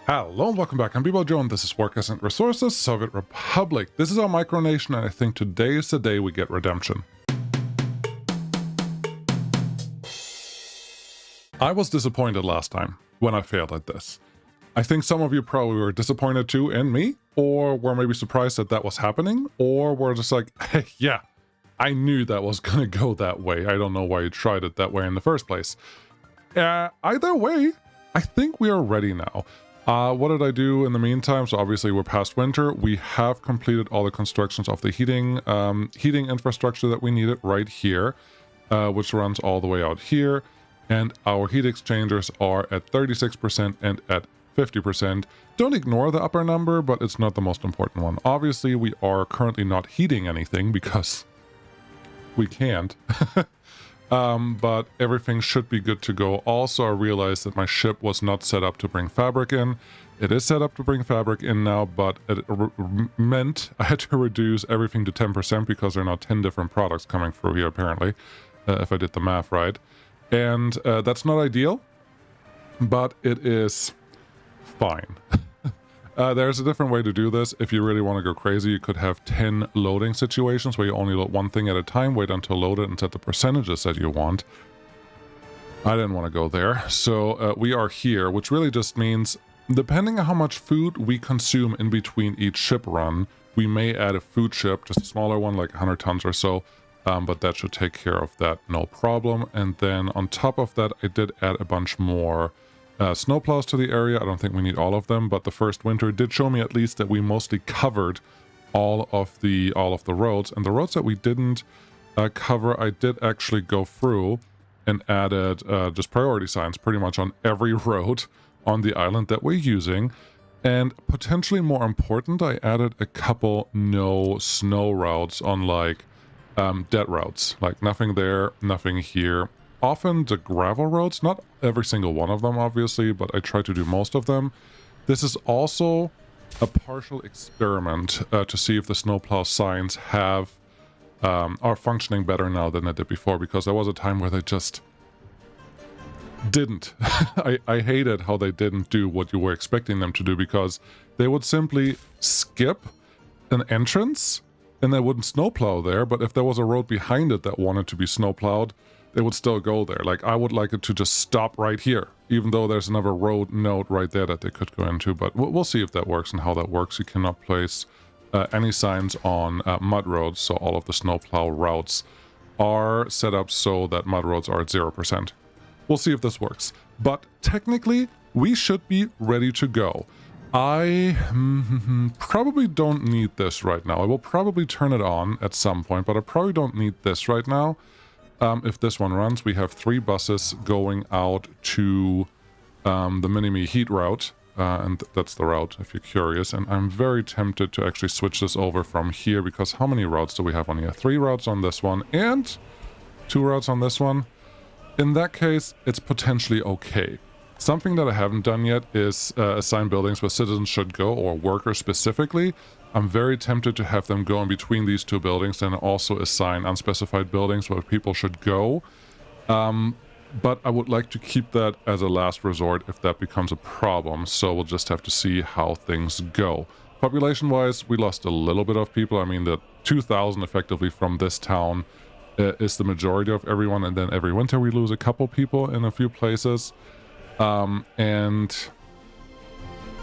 Hello and welcome back. I'm Bebo Joe and this is Work Ascent Resources, Soviet Republic. This is our micronation and I think today is the day we get redemption. I was disappointed last time when I failed at this. I think some of you probably were disappointed too in me, or were maybe surprised that that was happening, or were just like, hey, yeah, I knew that was gonna go that way. I don't know why you tried it that way in the first place. Either way, I think we are ready now. What did I do in the meantime? So obviously we're past winter. We have completed all the constructions of the heating infrastructure that we needed right here, which runs all the way out here. And our heat exchangers are at 36% and at 50%. Don't ignore the upper number, but it's not the most important one. Obviously, we are currently not heating anything because we can't. But everything should be good to go. Also, I realized that my ship was not set up to bring fabric in. It is set up to bring fabric in now, but it meant I had to reduce everything to 10% because there are now 10 different products coming through here, apparently, if I did the math right. And that's not ideal, but it is fine. There's a different way to do this. If you really want to go crazy, you could have 10 loading situations where you only load one thing at a time, wait until loaded, and set the percentages that you want. I didn't want to go there. So we are here, which really just means, depending on how much food we consume in between each ship run, we may add a food ship, just a smaller one, like 100 tons or so, but that should take care of that, no problem. And then on top of that, I did add a bunch more snowplows to the area. I don't think we need all of them, but the first winter did show me at least that we mostly covered all of the roads. And the roads that we didn't cover, I did actually go through and added just priority signs pretty much on every road on the island that we're using. And potentially more important, I added a couple no snow routes on like dead routes, like nothing there, nothing here. Often the gravel roads, not every single one of them obviously, but I try to do most of them. This is also a partial experiment to see if the snowplow signs are functioning better now than they did before, because there was a time where they just didn't. I hated how they didn't do what you were expecting them to do, because they would simply skip an entrance and they wouldn't snowplow there, but if there was a road behind it that wanted to be snowplowed, they would still go there. Like, I would like it to just stop right here, even though there's another road node right there that they could go into, but we'll see if that works and how that works. You cannot place any signs on mud roads, so all of the snowplow routes are set up so that mud roads are at 0%. We'll see if this works, but technically we should be ready to go. I probably don't need this right now. I will probably turn it on at some point, but I probably don't need this right now. If this one runs, we have 3 buses going out to the mini-me heat route, and that's the route if you're curious. And I'm very tempted to actually switch this over from here, because how many routes do we have on here? 3 routes on this one and 2 routes on this one. In that case, it's potentially okay. Something that I haven't done yet is assign buildings where citizens should go, or workers specifically. I'm very tempted to have them go in between these 2 buildings and also assign unspecified buildings where people should go. But I would like to keep that as a last resort if that becomes a problem, so we'll just have to see how things go. Population-wise, we lost a little bit of people. I mean, the 2,000 effectively from this town is the majority of everyone, and then every winter we lose a couple people in a few places. And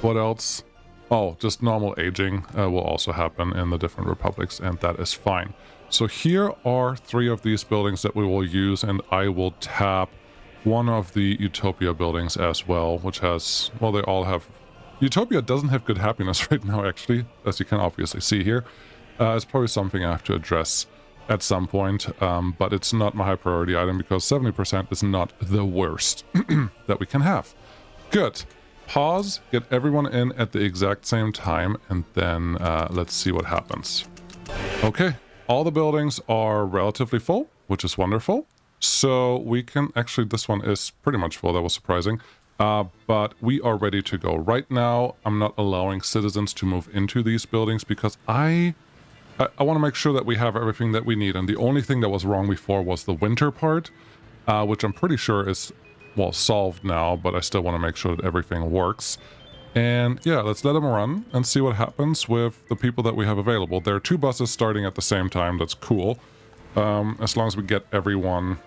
what else? Oh, just normal aging will also happen in the different republics, and that is fine. So here are 3 of these buildings that we will use, and I will tap one of the Utopia buildings as well, which has, well, they all have... Utopia doesn't have good happiness right now, actually, as you can obviously see here. It's probably something I have to address at some point, but it's not my high priority item, because 70% is not the worst that we can have. Good. Pause, get everyone in at the exact same time, and then let's see what happens. Okay, all the buildings are relatively full, which is wonderful. So we can actually, this one is pretty much full, that was surprising. But we are ready to go. Right now, I'm not allowing citizens to move into these buildings because I want to make sure that we have everything that we need. And the only thing that was wrong before was the winter part, which I'm pretty sure is, well, solved now, but I still want to make sure that everything works. And yeah, let's let them run and see what happens with the people that we have available. There are 2 buses starting at the same time. That's cool. As long as we get everyone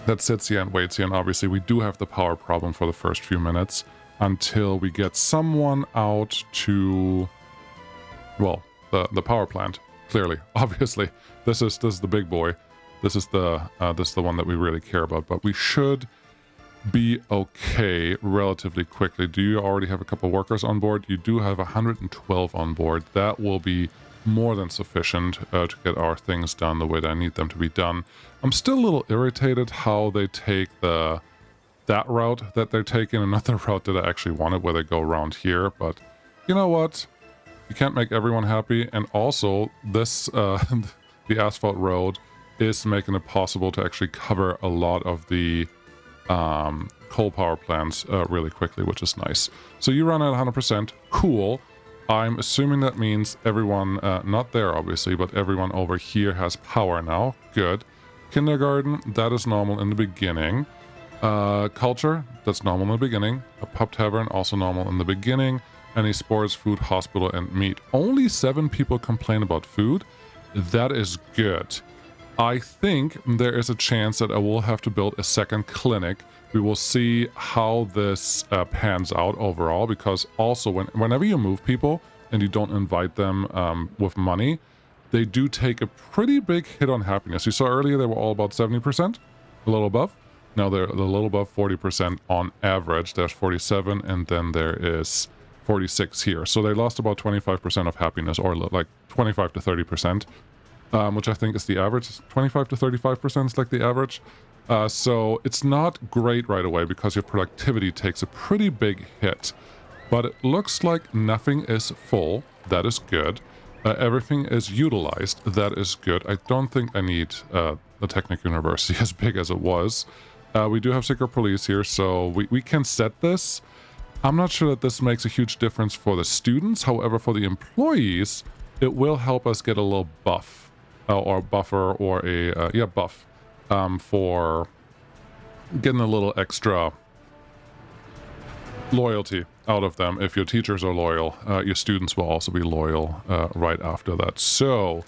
that sits here and waits here. And obviously we do have the power problem for the first few minutes until we get someone out to, well, the power plant. Clearly, obviously, this is the big boy. This is the one that we really care about. But we should be okay relatively quickly. Do you already have a couple workers on board? You do have 112 on board. That will be more than sufficient to get our things done the way that I need them to be done. I'm still a little irritated how they take that route that they're taking and not the route that I actually wanted, where they go around here. But you know what? You can't make everyone happy. And also this the asphalt road is making it possible to actually cover a lot of the coal power plants really quickly, which is nice. So you run at 100%. Cool. I'm assuming that means everyone, not there obviously, but everyone over here has power now. Good. Kindergarten, that is normal in the beginning. Culture, that's normal in the beginning. A pub tavern, also normal in the beginning. Any sports, food, hospital, and meat. Only 7 people complain about food. That is good. I think there is a chance that I will have to build a second clinic. We will see how this pans out overall, because also whenever you move people and you don't invite them with money, they do take a pretty big hit on happiness. You saw earlier they were all about 70%, a little above. Now they're a little above 40% on average. There's 47, and then there is 46 here. So they lost about 25% of happiness, or like 25 to 30%. Which I think is the average. 25 to 35% is like the average. So it's not great right away because your productivity takes a pretty big hit. But it looks like nothing is full. That is good. Everything is utilized. That is good. I don't think I need the Technic University as big as it was. We do have secret police here, so we can set this. I'm not sure that this makes a huge difference for the students. However, for the employees, it will help us get a little buff. Or buffer, or a buff for getting a little extra loyalty out of them. If your teachers are loyal, your students will also be loyal right after that. So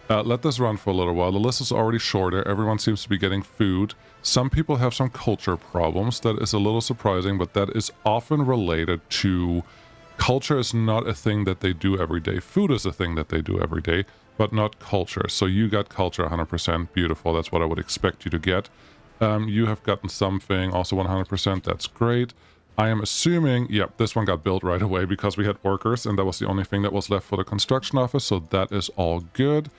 let this run for a little while. The list is already shorter. Everyone seems to be getting food. Some people have some culture problems. That is a little surprising, but that is often related to culture is not a thing that they do every day. Food is a thing that they do every day, but not culture. So you got culture 100%. Beautiful. That's what I would expect you to get. You have gotten something also 100%. That's great. I am assuming, yep, this one got built right away because we had workers, and that was the only thing that was left for the construction office. So that is all good.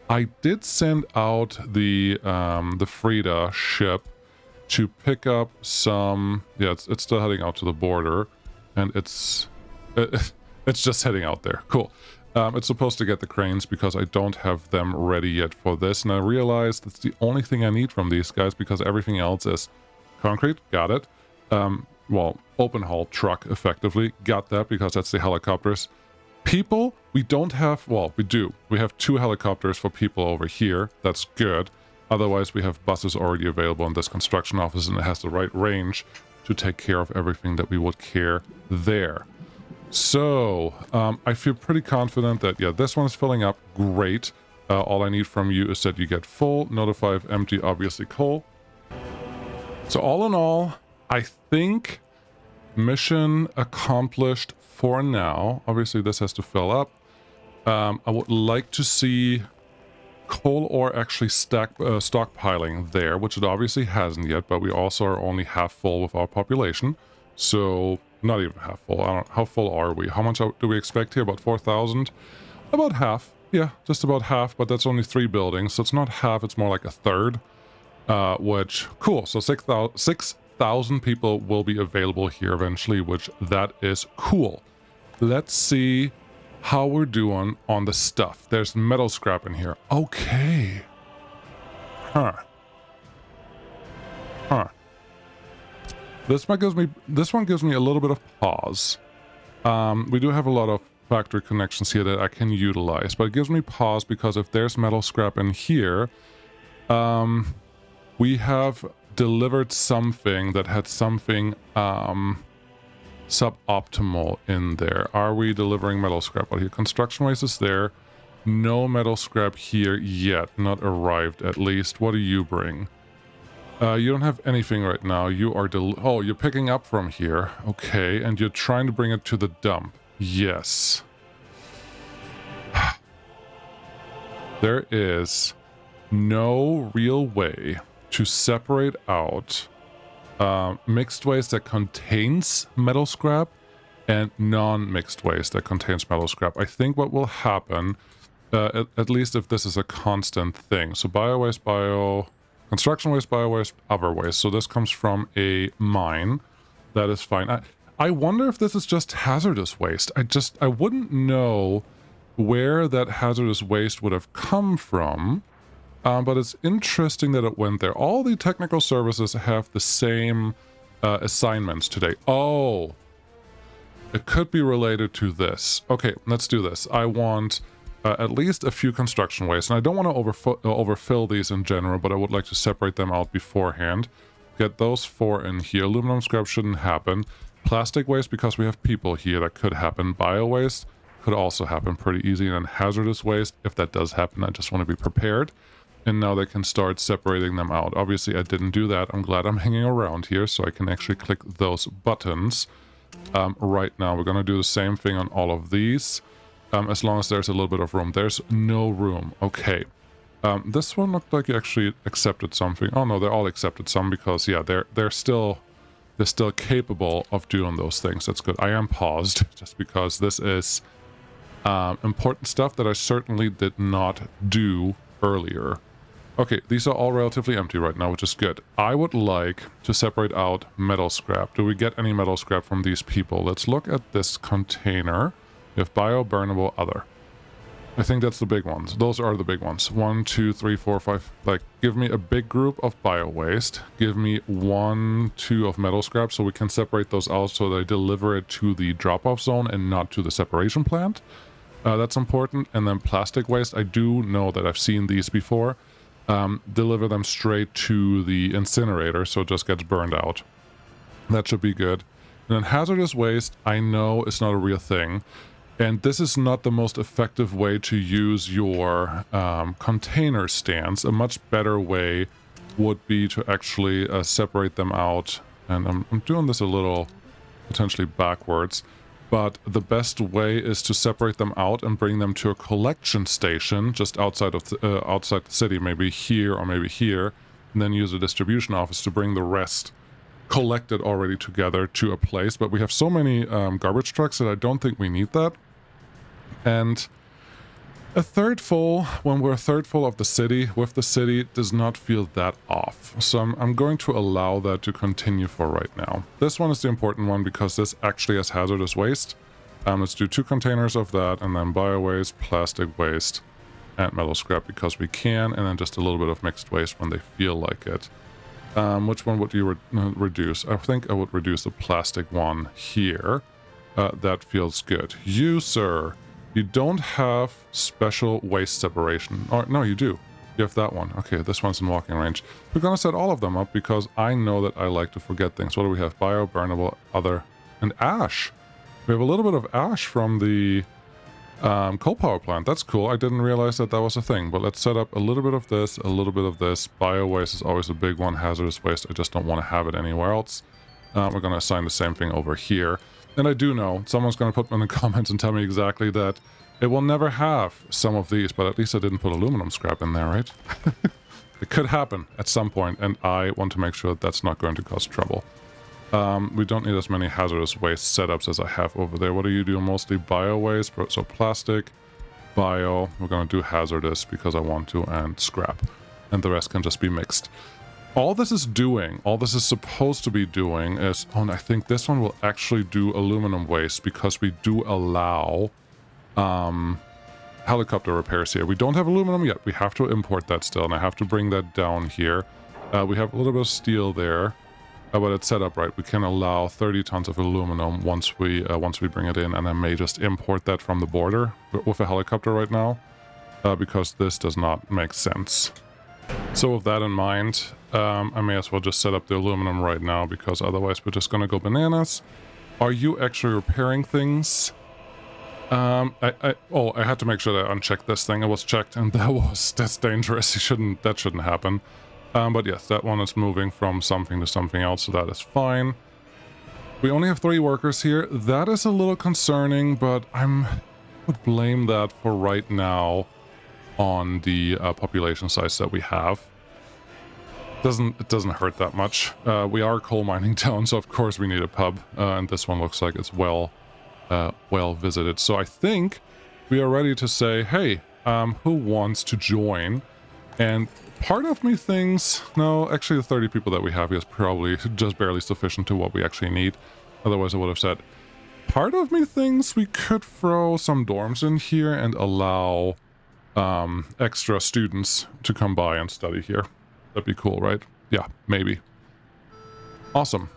I did send out the Frida ship to pick up some. Yeah, it's still heading out to the border, and it's just heading out there. Cool. It's supposed to get the cranes because I don't have them ready yet for this. And I realized that's the only thing I need from these guys because everything else is concrete. Got it. Well, open haul truck, effectively. Got that because that's the helicopters. People, we don't have, well, we do. We have 2 helicopters for people over here. That's good. Otherwise, we have buses already available in this construction office, and it has the right range to take care of everything that we would care there. So, I feel pretty confident that, yeah, this one is filling up. Great. All I need from you is that you get full, notify if empty, obviously coal. So all in all, I think mission accomplished for now. Obviously, this has to fill up. I would like to see coal ore actually stockpiling there, which it obviously hasn't yet, but we also are only half full with our population. So... not even half full. I don't know. How full are we? How much do we expect here? About 4,000? About half. Yeah, just about half, but that's only 3 buildings. So it's not half, it's more like a third. Which, cool. So 6,000 people will be available here eventually, which that is cool. Let's see how we're doing on the stuff. There's metal scrap in here. Okay. Huh. This one gives me a little bit of pause. We do have a lot of factory connections here that I can utilize, but it gives me pause because if there's metal scrap in here, we have delivered something that had something suboptimal in there. Are we delivering metal scrap out here? Construction waste is there. No metal scrap here yet. Not arrived, at least. What do you bring? You don't have anything right now. You are oh, you're picking up from here. Okay, and you're trying to bring it to the dump. Yes. There is no real way to separate out mixed waste that contains metal scrap and non-mixed waste that contains metal scrap. I think what will happen, at least if this is a constant thing. So bio-waste, construction waste, bio-waste, other waste. So this comes from a mine. That is fine. I wonder if this is just hazardous waste. I wouldn't know where that hazardous waste would have come from. But it's interesting that it went there. All the technical services have the same assignments today. Oh, it could be related to this. Okay, let's do this. I want at least a few construction waste, and I don't want to overfill these in general, but I would like to separate them out beforehand. Get those 4 in here. Aluminum scrap shouldn't happen. Plastic waste, because we have people here, that could happen. Bio waste could also happen pretty easy. And then hazardous waste, if that does happen, I just want to be prepared. And now they can start separating them out. Obviously, I didn't do that. I'm glad I'm hanging around here so I can actually click those buttons. Right now, we're going to do the same thing on all of these, as long as there's a little bit of room. There's no room. Okay. This one looked like you actually accepted something. Oh, no, they all accepted some because, yeah, they're still capable of doing those things. That's good. I am paused just because this is important stuff that I certainly did not do earlier. Okay, these are all relatively empty right now, which is good. I would like to separate out metal scrap. Do we get any metal scrap from these people? Let's look at this container. We have bio, burnable, other. I think that's the big ones. Those are the big ones. 1, 2, 3, 4, 5. Like, give me a big group of bio waste. Give me 1, 2 of metal scrap so we can separate those out so they deliver it to the drop-off zone and not to the separation plant. That's important. And then plastic waste. I do know that I've seen these before. Deliver them straight to the incinerator so it just gets burned out. That should be good. And then hazardous waste, I know it's not a real thing. And this is not the most effective way to use your container stands. A much better way would be to actually separate them out. And I'm doing this a little potentially backwards. But the best way is to separate them out and bring them to a collection station just outside of outside the city, maybe here or maybe here, and then use a distribution office to bring the rest collected already together to a place. But we have so many garbage trucks that I don't think we need that. And a third full, when we're a third full of the city, with the city, does not feel that off. So I'm going to allow that to continue for right now. This one is the important one because this actually has hazardous waste. Let's do 2 containers of that, and then bio waste, plastic waste, and metal scrap because we can, and then just a little bit of mixed waste when they feel like it. Which one would you reduce? I think I would reduce the plastic one here. That feels good. You, sir. You don't have special waste separation. Or, no, you do. You have that one. Okay, this one's in walking range. We're going to set all of them up because I know that I like to forget things. What do we have? Bio, burnable, other, and ash. We have a little bit of ash from the coal power plant. That's cool. I didn't realize that that was a thing. But let's set up a little bit of this, a little bit of this. Bio waste is always a big one. Hazardous waste, I just don't want to have it anywhere else. We're going to assign the same thing over here. And I do know, someone's going to put in the comments and tell me exactly that it will never have some of these, but at least I didn't put aluminum scrap in there, right? It could happen at some point, and I want to make sure that that's not going to cause trouble. We don't need as many hazardous waste setups as I have over there. What do you do? Mostly bio waste, so plastic, bio. We're going to do hazardous because I want to, and scrap. And the rest can just be mixed. All this is doing, all this is supposed to be doing is, oh, and I think this one will actually do aluminum waste because we do allow helicopter repairs here. We don't have aluminum yet. We have to import that still, and I have to bring that down here. We have a little bit of steel there, but it's set up right. We can allow 30 tons of aluminum once we bring it in, and I may just import that from the border with a helicopter right now because this does not make sense. So with that in mind, I may as well just set up the aluminum right now because otherwise we're just going to go bananas. Are you actually repairing things? I had to make sure that I unchecked this thing. It was checked, and that's dangerous. That shouldn't happen. But yes, that one is moving from something to something else, so that is fine. We only have 3 workers here. That is a little concerning, but I would blame that for right now on the population size that we have. It doesn't hurt that much. We are a coal mining town, so of course we need a pub, and this one looks like it's well visited. So I think we are ready to say, hey, who wants to join? And part of me thinks, no, actually the 30 people that we have is probably just barely sufficient to what we actually need. Otherwise I would have said, part of me thinks we could throw some dorms in here and allow extra students to come by and study here. That'd be cool, right? Yeah, maybe. Awesome.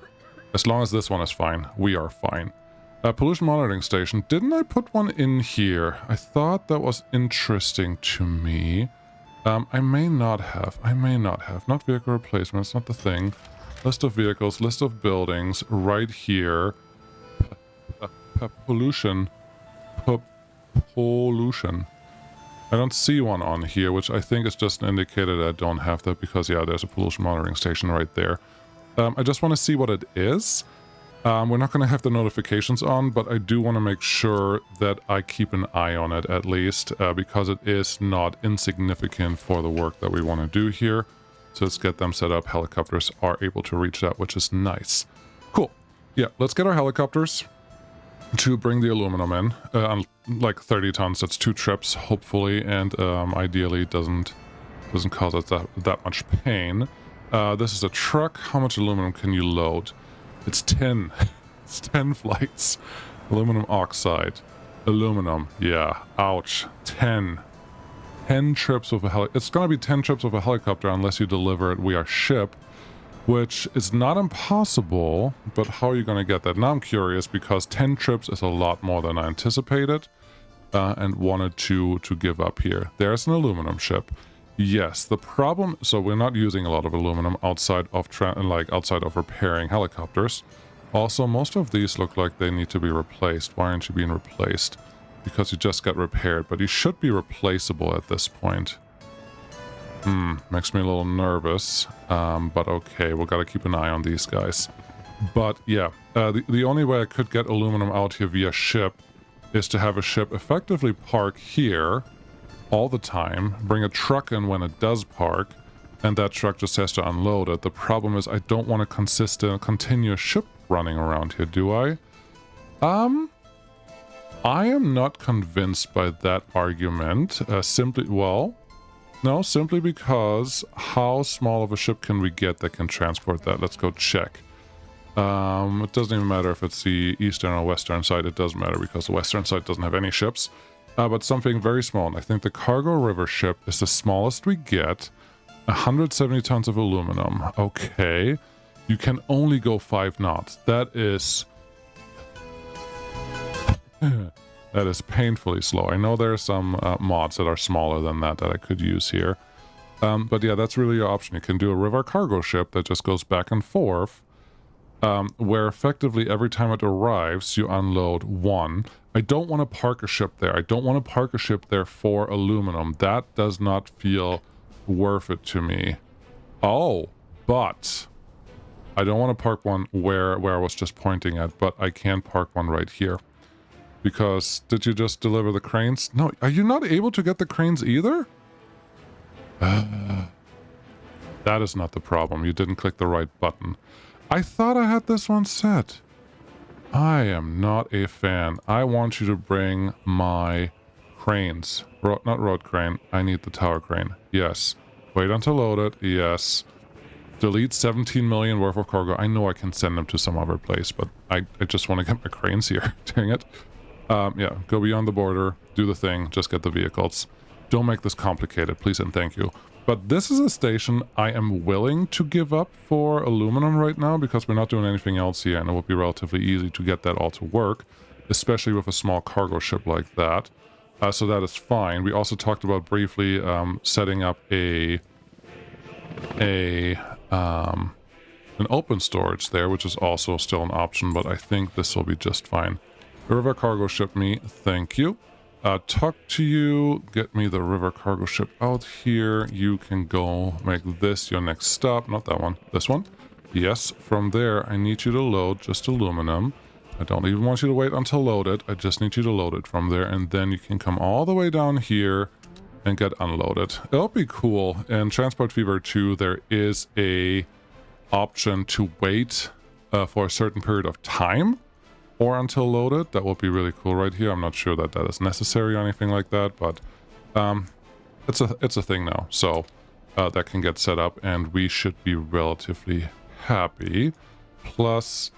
As long as this one is fine, we are fine. Pollution monitoring station. Didn't I put one in here? I thought that was interesting to me. I may not have. Not vehicle replacement. It's not the thing. List of vehicles, list of buildings, right here. Pollution. Pollution. I don't see one on here, which I think is just an indicator that I don't have that because, yeah, there's a pollution monitoring station right there. I just want to see what it is. We're not going to have the notifications on, but I do want to make sure that I keep an eye on it at least, because it is not insignificant for the work that we want to do here. So let's get them set up. Helicopters are able to reach that, which is nice. Cool. Yeah, let's get our helicopters to bring the aluminum in. On like 30 tons, that's 2 trips, hopefully, and ideally doesn't cause us that much pain. This is a truck. How much aluminum can you load? It's 10. It's 10 flights. Aluminum oxide. Aluminum. Yeah. Ouch. 10. 10 trips with a helicopter. It's going to be 10 trips with a helicopter unless you deliver it via ship, which is not impossible, but how are you going to get that? Now I'm curious because 10 trips is a lot more than I anticipated and wanted to give up here. There's an aluminum ship. Yes, the problem... So we're not using a lot of aluminum outside of repairing helicopters. Also, most of these look like they need to be replaced. Why aren't you being replaced? Because you just got repaired, but you should be replaceable at this point. Makes me a little nervous, but okay, we've got to keep an eye on these guys. But yeah, the only way I could get aluminum out here via ship is to have a ship effectively park here all the time, bring a truck in when it does park, and that truck just has to unload it. The problem is I don't want a continuous ship running around here, do I? I am not convinced by that argument, simply because how small of a ship can we get that can transport that? Let's go check. It doesn't even matter if it's the eastern or western side. It does matter because the western side doesn't have any ships. But something very small. And I think the cargo river ship is the smallest we get. 170 tons of aluminum. Okay. You can only go 5 knots. That is... that is painfully slow. I know there are some mods that are smaller than that I could use here. But yeah, that's really your option. You can do a river cargo ship that just goes back and forth, where effectively every time it arrives, you unload 1. I don't want to park a ship there. I don't want to park a ship there for aluminum. That does not feel worth it to me. Oh, but I don't want to park one where I was just pointing at, but I can park one right here. Because, did you just deliver the cranes? No, are you not able to get the cranes either? That is not the problem. You didn't click the right button. I thought I had this one set. I am not a fan. I want you to bring my cranes. Not road crane. I need the tower crane. Yes. Wait until loaded. Yes. Delete 17 million worth of cargo. I know I can send them to some other place, but I just want to get my cranes here. Dang it. Yeah, go beyond the border, do the thing, just get the vehicles. Don't make this complicated, please and thank you. But this is a station I am willing to give up for aluminum right now because we're not doing anything else here, and it would be relatively easy to get that all to work, especially with a small cargo ship like that. So that is fine. We also talked about briefly an open storage there, which is also still an option, but I think this will be just fine. River cargo ship me, thank you. Talk to you, get me the river cargo ship out here. You can go make this your next stop, not that one, this one. Yes, from there I need you to load just aluminum. I don't even want you to wait until loaded, I just need you to load it from there, and then you can come all the way down here and get unloaded. It'll be cool. In Transport Fever 2 there is a option to wait for a certain period of time or until loaded. That would be really cool right here. I'm not sure that that is necessary or anything like that, but it's a thing now, so that can get set up and we should be relatively happy. Plus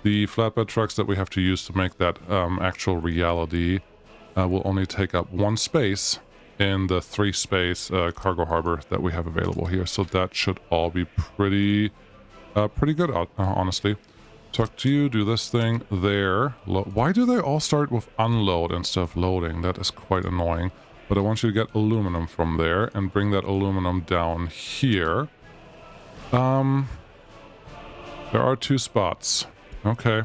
the flatbed trucks that we have to use to make that actual reality will only take up 1 space in the 3 space cargo harbor that we have available here, so that should all be pretty good out, honestly. Talk to you, do this thing there. Why do they all start with unload instead of loading? That is quite annoying. But I want you to get aluminum from there and bring that aluminum down here. There are 2 spots. Okay.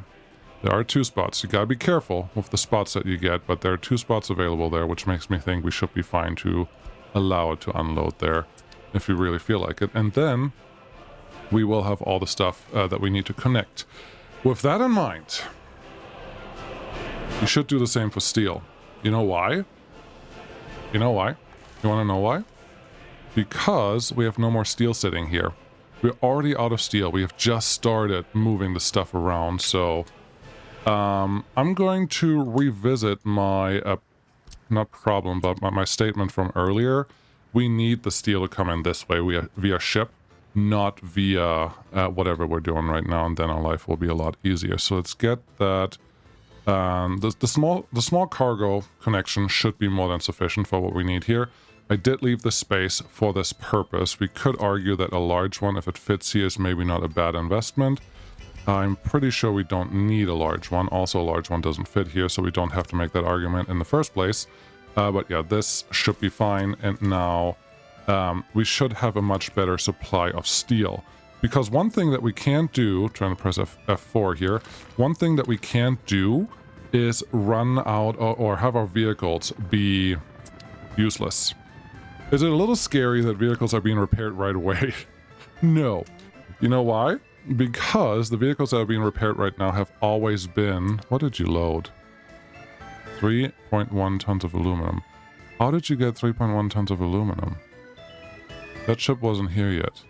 There are 2 spots. You gotta be careful with the spots that you get, but there are 2 spots available there, which makes me think we should be fine to allow it to unload there if we really feel like it. And then we will have all the stuff that we need to connect. With that in mind, you should do the same for steel. You know why? You know why? You want to know why? Because we have no more steel sitting here. We're already out of steel. We have just started moving the stuff around, so I'm going to revisit my, not problem, but my statement from earlier. We need the steel to come in this way via ship, not via whatever we're doing right now, and then our life will be a lot easier. So let's get that. The small cargo connection should be more than sufficient for what we need here. I did leave the space for this purpose. We could argue that a large one, if it fits here, is maybe not a bad investment. I'm pretty sure we don't need a large one. Also, a large one doesn't fit here, so we don't have to make that argument in the first place. But yeah, this should be fine. And now we should have a much better supply of steel. Because one thing that we can't do, trying to press F4 here, one thing that we can't do is run out or have our vehicles be useless. Is it a little scary that vehicles are being repaired right away? No. You know why? Because the vehicles that are being repaired right now have always been... What did you load? 3.1 tons of aluminum. How did you get 3.1 tons of aluminum? That ship wasn't here yet.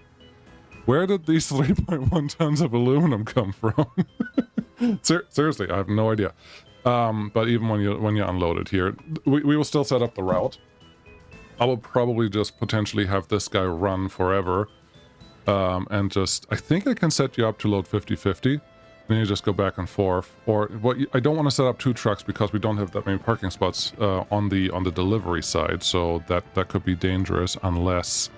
Where did these 3.1 tons of aluminum come from? Seriously, I have no idea. But even when you unload it here, we will still set up the route. I will probably just potentially have this guy run forever. And just, I think I can set you up to load 50-50. Then you just go back and forth. Or what? I don't want to set up 2 trucks because we don't have that many parking spots on the delivery side. So that could be dangerous unless...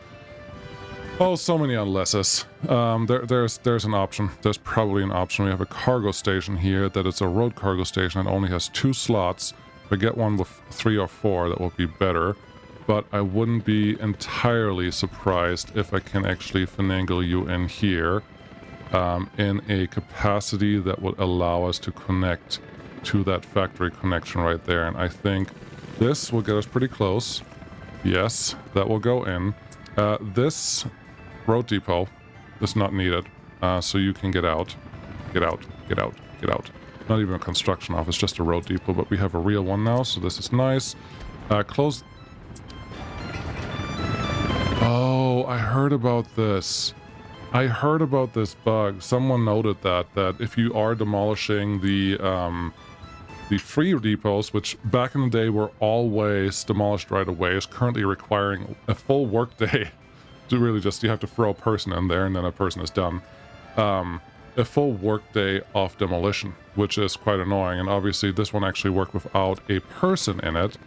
Oh, so many unlesses. There's an option. There's probably an option. We have a cargo station here that is a road cargo station and only has 2 slots. If I get one with 3 or 4, that would be better. But I wouldn't be entirely surprised if I can actually finagle you in here in a capacity that would allow us to connect to that factory connection right there. And I think this will get us pretty close. Yes, that will go in. This road depot is not needed, so you can get out. Get out, get out, get out. Not even a construction office, just a road depot, but we have a real one now, so this is nice. Close... Oh, I heard about this. I heard about this bug. Someone noted that if you are demolishing the free depots, which back in the day were always demolished right away, is currently requiring a full workday to really just, you have to throw a person in there and then a person is done. A full workday of demolition, which is quite annoying. And obviously this one actually worked without a person in it.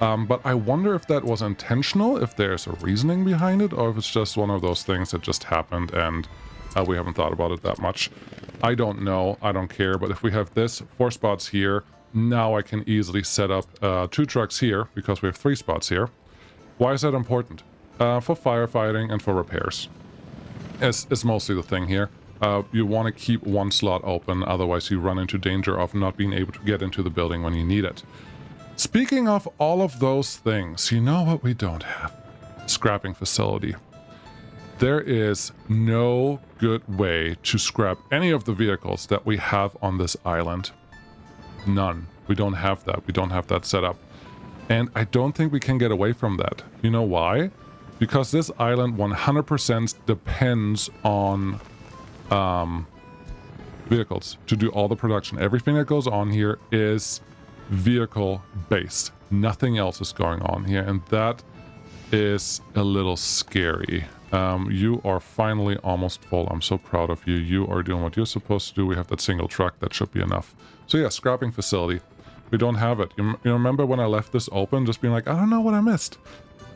But I wonder if that was intentional, if there's a reasoning behind it, or if it's just one of those things that just happened and we haven't thought about it that much. I don't know. I don't care. But if we have this 4 spots here, now I can easily set up 2 trucks here because we have 3 spots here. Why is that important? For firefighting and for repairs. It's mostly the thing here. You want to keep one slot open, otherwise you run into danger of not being able to get into the building when you need it. Speaking of all of those things, you know what we don't have? Scrapping facility. There is no good way to scrap any of the vehicles that we have on this island. None. We don't have that. We don't have that set up. And I don't think we can get away from that. You know why? Because this island 100% depends on vehicles to do all the production. Everything that goes on here is vehicle based. Nothing else is going on here, and that is a little scary. You are finally almost full. I'm so proud of you. You are doing what you're supposed to do. We have that single truck. That should be enough. So yeah, scrapping facility. We don't have it. You remember when I left this open, just being like, I don't know what I missed.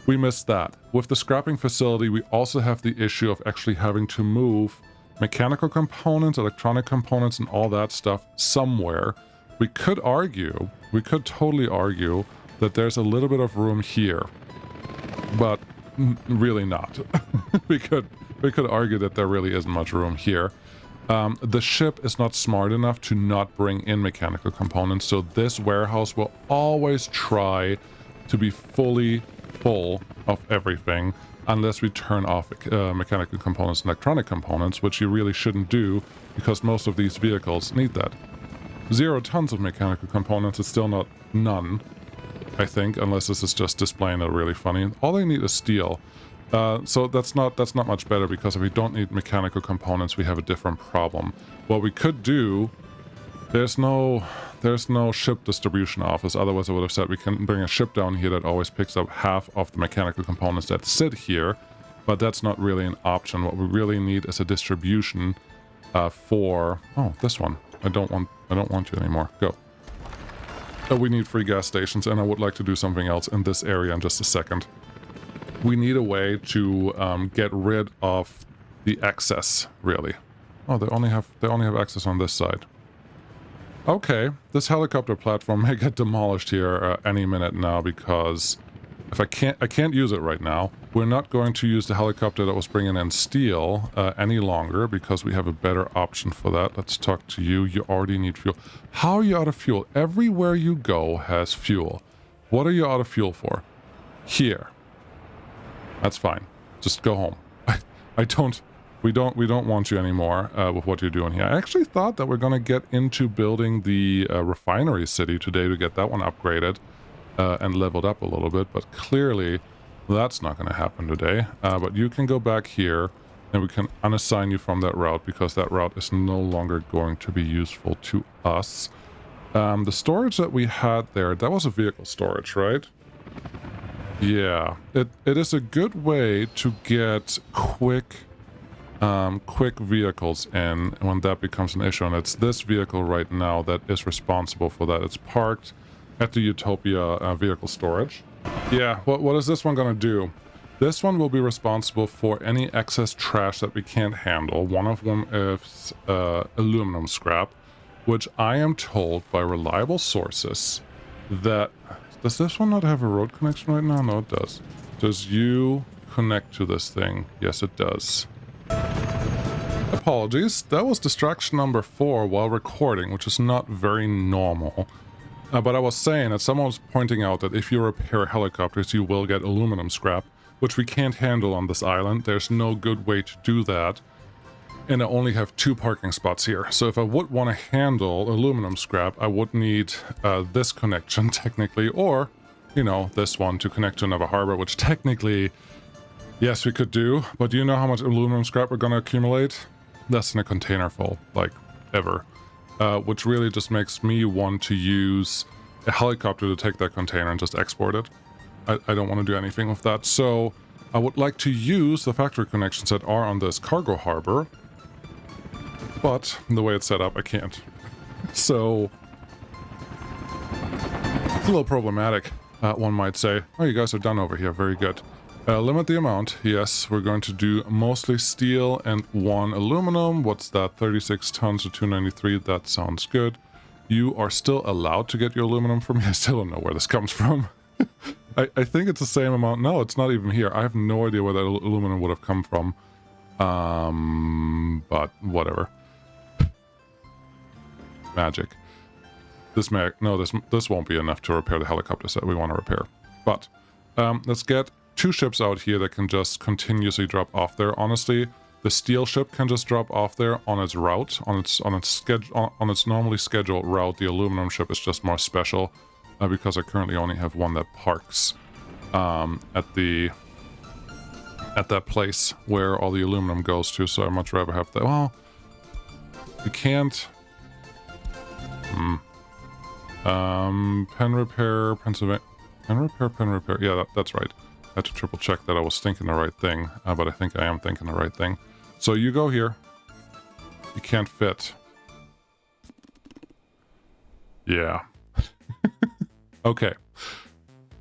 We missed that. With the scrapping facility, we also have the issue of actually having to move mechanical components, electronic components, and all that stuff somewhere. We could totally argue that there's a little bit of room here, but really not. we could argue that there really isn't much room here. The ship is not smart enough to not bring in mechanical components, so this warehouse will always try to be fully full of everything unless we turn off mechanical components and electronic components, which you really shouldn't do because most of these vehicles need that. 0 tons of mechanical components is still not none, I think, unless this is just displaying it really funny. All they need is steel. So that's not much better, because if we don't need mechanical components, we have a different problem. What we could do, there's no ship distribution office. Otherwise I would have said we can bring a ship down here that always picks up half of the mechanical components that sit here, but that's not really an option. What we really need is a distribution for this one. I don't want you anymore. Go. We need free gas stations, and I would like to do something else in this area in just a second. We need a way to get rid of the excess, really. Oh, they only have access on this side. Okay, this helicopter platform may get demolished here any minute now, because if I can't use it right now. We're not going to use the helicopter that was bringing in steel any longer, because we have a better option for that. Let's talk to you. You already need fuel. How are you out of fuel? Everywhere you go has fuel. What are you out of fuel for? Here. That's fine. Just go home. We don't want you anymore with what you're doing here. I actually thought that we're going to get into building the refinery city today to get that one upgraded and leveled up a little bit, but clearly that's not going to happen today. But you can go back here, and we can unassign you from that route, because that route is no longer going to be useful to us. The storage that we had there, that was a vehicle storage, right? Yeah, it is a good way to get quick vehicles in when that becomes an issue, and it's this vehicle right now that is responsible for that. It's parked at the Utopia vehicle storage. Yeah, what is this one gonna do? This one will be responsible for any excess trash that we can't handle. One of them is aluminum scrap, which I am told by reliable sources that... Does this one not have a road connection right now? No, it does. Does you connect to this thing? Yes, it does. Apologies, that was distraction number 4 while recording, which is not very normal. But I was saying that someone was pointing out that if you repair helicopters, you will get aluminum scrap, which we can't handle on this island. There's no good way to do that. And I only have 2 parking spots here. So if I would want to handle aluminum scrap, I would need this connection technically, or, you know, this one to connect to another harbor, which technically, yes, we could do. But do you know how much aluminum scrap we're going to accumulate? Less than a container full, like, ever. Which really just makes me want to use a helicopter to take that container and just export it. I don't want to do anything with that. So I would like to use the factory connections that are on this cargo harbor. But the way it's set up, I can't. So it's a little problematic, one might say. Oh, you guys are done over here. Very good. Limit the amount. Yes, we're going to do mostly steel and 1 aluminum. What's that? 36 tons to 293. That sounds good. You are still allowed to get your aluminum from me. I still don't know where this comes from. I think it's the same amount. No, it's not even here. I have no idea where that aluminum would have come from. But whatever. Magic. This won't be enough to repair the helicopters that we want to repair. But let's get 2 ships out here that can just continuously drop off there. Honestly, the steel ship can just drop off there on its route, on its normally scheduled route. The aluminum ship is just more special because I currently only have one that parks at that place where all the aluminum goes to. So I'd much rather have that. Well, you can't. Pen repair, Pennsylvania. Pen repair. Yeah, that's right. I had to triple check that I was thinking the right thing, but I think I am thinking the right thing. So you go here. You can't fit. Yeah. Okay.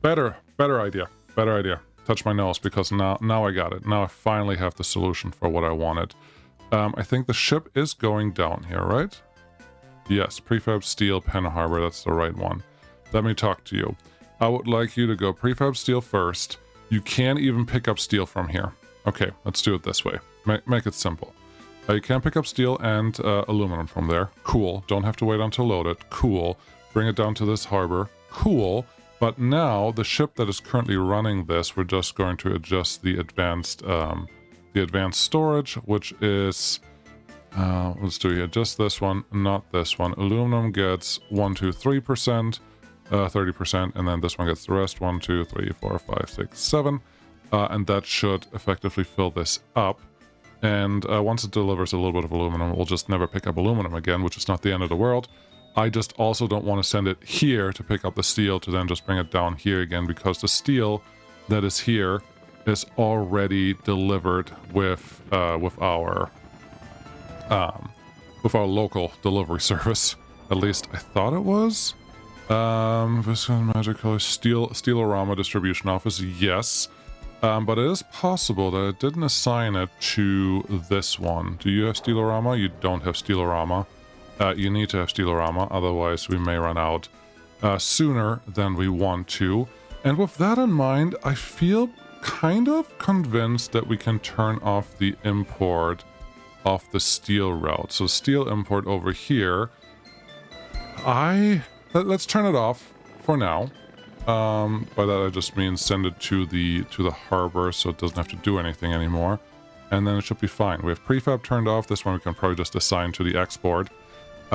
Better idea. Better idea. Touch my nose because now I got it. Now I finally have the solution for what I wanted. I think the ship is going down here, right? Yes, prefab steel, Pen Harbor, that's the right one. Let me talk to you. I would like you to go prefab steel first. You can even pick up steel from here. Okay, let's do it this way. Make it simple. You can pick up steel and aluminum from there. Cool. Don't have to wait until loaded. Cool. Bring it down to this harbor. Cool. But now the ship that is currently running this, we're just going to adjust the advanced storage, which is... let's do here just this one, not this one. Aluminum gets 1, 2, 3%, 30%, and then this one gets the rest 1, 2, 3, 4, 5, 6, 7. And that should effectively fill this up. And once it delivers a little bit of aluminum, we'll just never pick up aluminum again, which is not the end of the world. I just also don't want to send it here to pick up the steel to then just bring it down here again, because the steel that is here is already delivered with our local delivery service. At least I thought it was. Magical Steelorama distribution office, yes. But it is possible that it didn't assign it to this one. Do you have Steelorama? You don't have Steelorama. You need to have Steelorama, otherwise we may run out sooner than we want to. And with that in mind, I feel kind of convinced that we can turn off the import off the steel route. So steel import over here. Let's turn it off for now. By that I just mean send it to the harbor so it doesn't have to do anything anymore. And then it should be fine. We have prefab turned off. This one we can probably just assign to the export.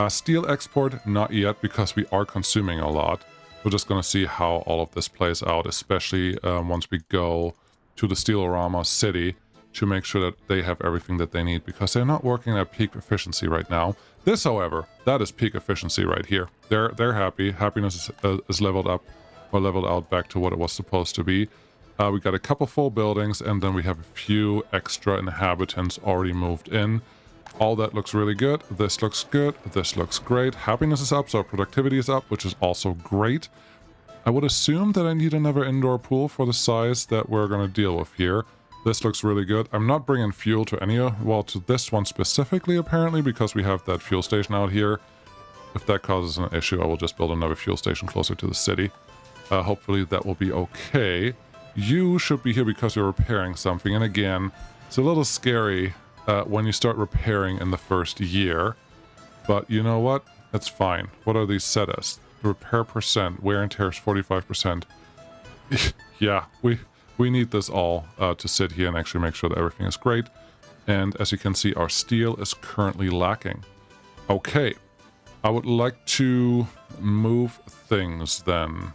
Steel export, not yet, because we are consuming a lot. We're just going to see how all of this plays out, especially once we go to the Steelorama city to make sure that they have everything that they need, because they're not working at peak efficiency right now. This, however, that is peak efficiency right here. They're happy. Happiness is leveled up or leveled out back to what it was supposed to be. We got a couple full buildings, and then we have a few extra inhabitants already moved in. All that looks really good. This looks good. This looks great. Happiness is up, so productivity is up, which is also great. I would assume that I need another indoor pool for the size that we're going to deal with here. This looks really good. I'm not bringing fuel to to this one specifically, apparently, because we have that fuel station out here. If that causes an issue, I will just build another fuel station closer to the city. Hopefully that will be okay. You should be here because you're repairing something. And again, it's a little scary when you start repairing in the first year. But you know what? That's fine. What are these set as? Repair percent. Wear and tear is 45%. Yeah, we need this all to sit here and actually make sure that everything is great. And as you can see, our steel is currently lacking. Okay. I would like to move things then.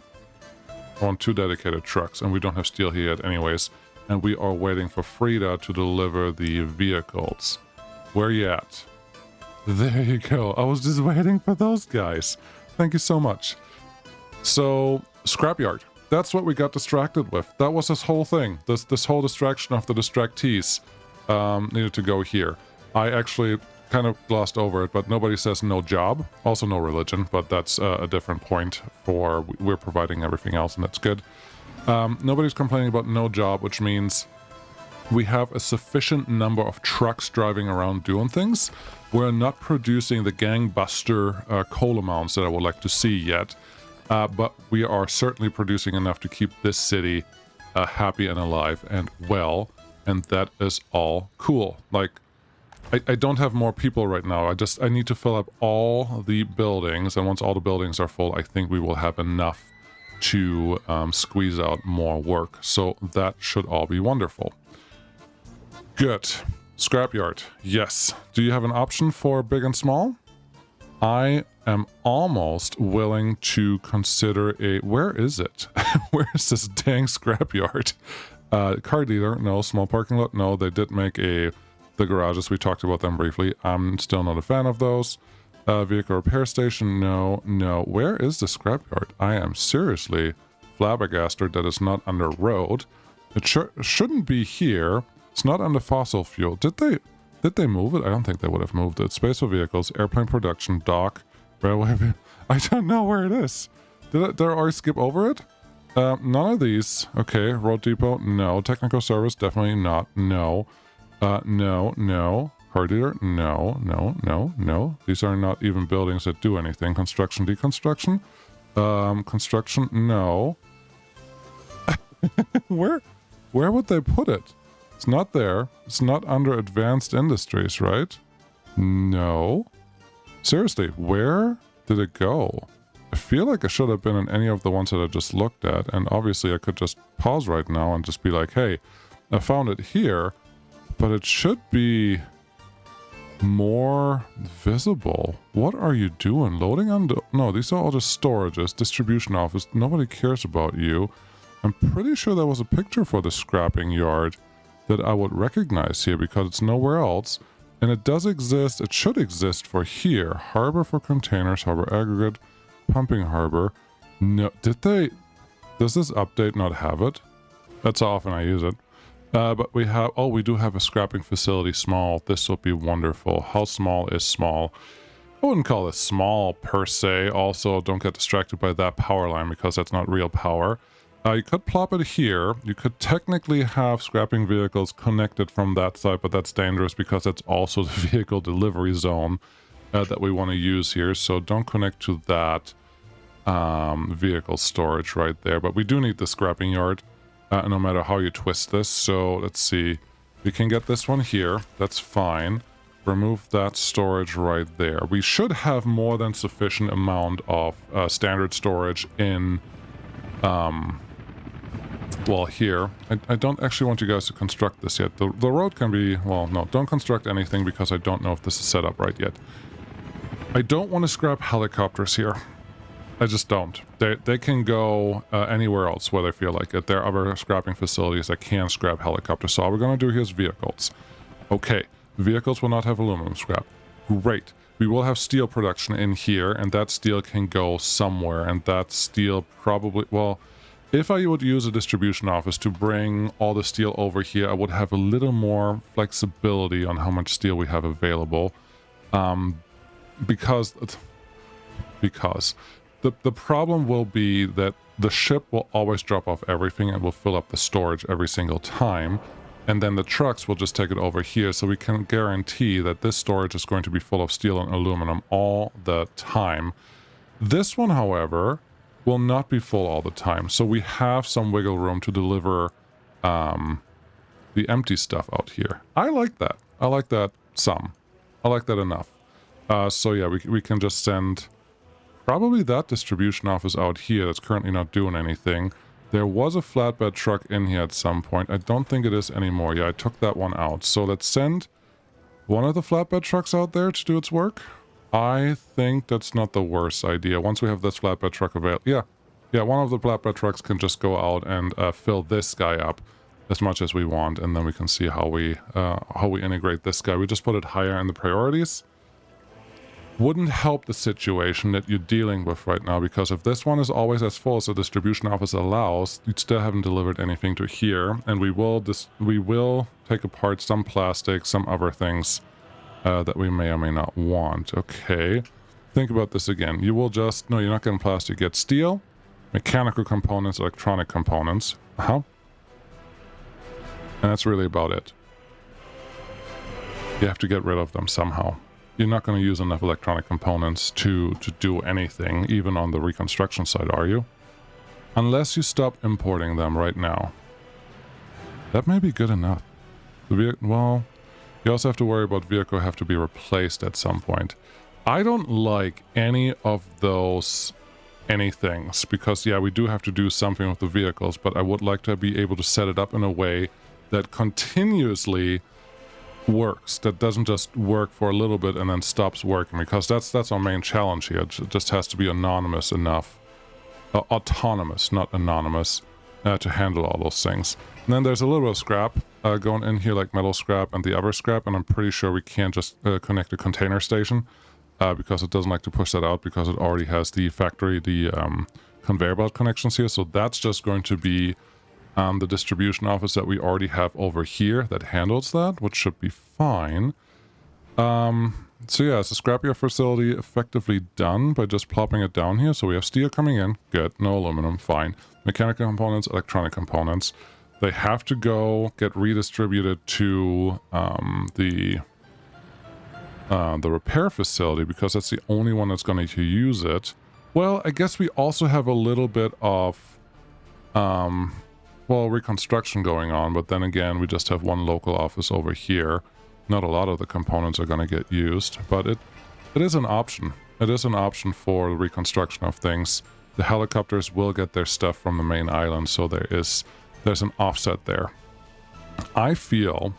I want 2 dedicated trucks, and we don't have steel here yet anyways. And we are waiting for Frida to deliver the vehicles. Where you at? There you go. I was just waiting for those guys. Thank you so much. So, scrapyard. That's what we got distracted with. That was this whole thing. This whole distraction of the distractees needed to go here. I actually kind of glossed over it, but nobody says no job. Also no religion, but that's a different point for we're providing everything else, and that's good. Nobody's complaining about no job, which means we have a sufficient number of trucks driving around doing things. We're not producing the gangbuster coal amounts that I would like to see yet, but we are certainly producing enough to keep this city happy and alive and well. and that is all cool. Like, I don't have more people right now. I need to fill up all the buildings, and once all the buildings are full, I think we will have enough to squeeze out more work. So that should all be wonderful. Good. Scrapyard. Yes. Do you have an option for big and small? I am almost willing to consider a... Where is it? Where is this dang scrapyard? Car dealer, no. Small parking lot, no. They did make the garages. We talked about them briefly. I'm still not a fan of those. Vehicle repair station, no. Where is the scrapyard? I am seriously flabbergasted that it's not under road. It shouldn't be here. It's not under fossil fuel. Did they move it? I don't think they would have moved it. Space for vehicles, airplane production, dock, railway. I don't know where it is. Did I already skip over it? None of these. Okay, road depot, no. Technical service, definitely not. No. No. Car dealer, no. These are not even buildings that do anything. Construction, deconstruction. Construction, no. Where would they put it? It's not there. It's not under advanced industries, right? No. Seriously, where did it go? I feel like it should have been in any of the ones that I just looked at, and obviously I could just pause right now and just be like, hey, I found it here, but it should be more visible. What are you doing? Loading on... No, these are all just storages, distribution office. Nobody cares about you. I'm pretty sure there was a picture for the scrapping yard that I would recognize here because it's nowhere else. And it does exist. It should exist for here. Harbor for containers, harbor aggregate, pumping harbor. No, did they... Does this update not have it? That's how often I use it. But we have... Oh, we do have a scrapping facility small. This will be wonderful. How small is small? I wouldn't call it small per se. Also, don't get distracted by that power line because that's not real power. You could plop it here. You could technically have scrapping vehicles connected from that side, but that's dangerous because that's also the vehicle delivery zone that we want to use here. So don't connect to that vehicle storage right there. But we do need the scrapping yard no matter how you twist this. So let's see. We can get this one here. That's fine. Remove that storage right there. We should have more than sufficient amount of standard storage in... well, here, I don't actually want you guys to construct this yet. The road can be... Well, no, don't construct anything because I don't know if this is set up right yet. I don't want to scrap helicopters here. I just don't. They can go anywhere else where they feel like it. There are other scrapping facilities that can scrap helicopters. So all we're going to do here is vehicles. Okay, vehicles will not have aluminum scrap. Great. We will have steel production in here, and that steel can go somewhere, and that steel probably... Well... If I would use a distribution office to bring all the steel over here, I would have a little more flexibility on how much steel we have available. Because the problem will be that the ship will always drop off everything and will fill up the storage every single time. And then the trucks will just take it over here, so we can guarantee that this storage is going to be full of steel and aluminum all the time. This one, however... will not be full all the time, so we have some wiggle room to deliver the empty stuff out here. I like that. I like that some. I like that enough. So yeah, we can just send probably that distribution office out here that's currently not doing anything. There was a flatbed truck in here at some point. I don't think it is anymore. Yeah, I took that one out. So let's send one of the flatbed trucks out there to do its work. I think that's not the worst idea. Once we have this flatbed truck available... Yeah, one of the flatbed trucks can just go out and fill this guy up as much as we want, and then we can see how we integrate this guy. We just put it higher in the priorities. Wouldn't help the situation that you're dealing with right now, because if this one is always as full as the distribution office allows, you still haven't delivered anything to here, and we will take apart some plastic, some other things that we may or may not want. Okay, think about this again. You will just... No, you're not getting plastic. You get steel, mechanical components, electronic components. And that's really about it. You have to get rid of them somehow. You're not going to use enough electronic components to do anything, even on the reconstruction side, are you? Unless you stop importing them right now. That may be good enough. The vehicle, well, you also have to worry about vehicle have to be replaced at some point. I don't like any of those anythings because, yeah, we do have to do something with the vehicles, but I would like to be able to set it up in a way that continuously works, that doesn't just work for a little bit and then stops working, because that's our main challenge here. It just has to be anonymous enough, autonomous, not anonymous, to handle all those things. And then there's a little bit of scrap going in here, like metal scrap and the other scrap, and I'm pretty sure we can't just connect a container station because it doesn't like to push that out because it already has the factory, the conveyor belt connections here. So that's just going to be the distribution office that we already have over here that handles that, which should be fine. So yeah, it's a scrapyard facility effectively done by just plopping it down here. So we have steel coming in, good, no aluminum, fine. Mechanical components, electronic components. They have to go get redistributed to the repair facility because that's the only one that's going to use it. Well, I guess we also have a little bit of well, reconstruction going on, but then again, we just have one local office over here. Not a lot of the components are going to get used, but it is an option. It is an option for the reconstruction of things. The helicopters will get their stuff from the main island, so there's an offset there. I feel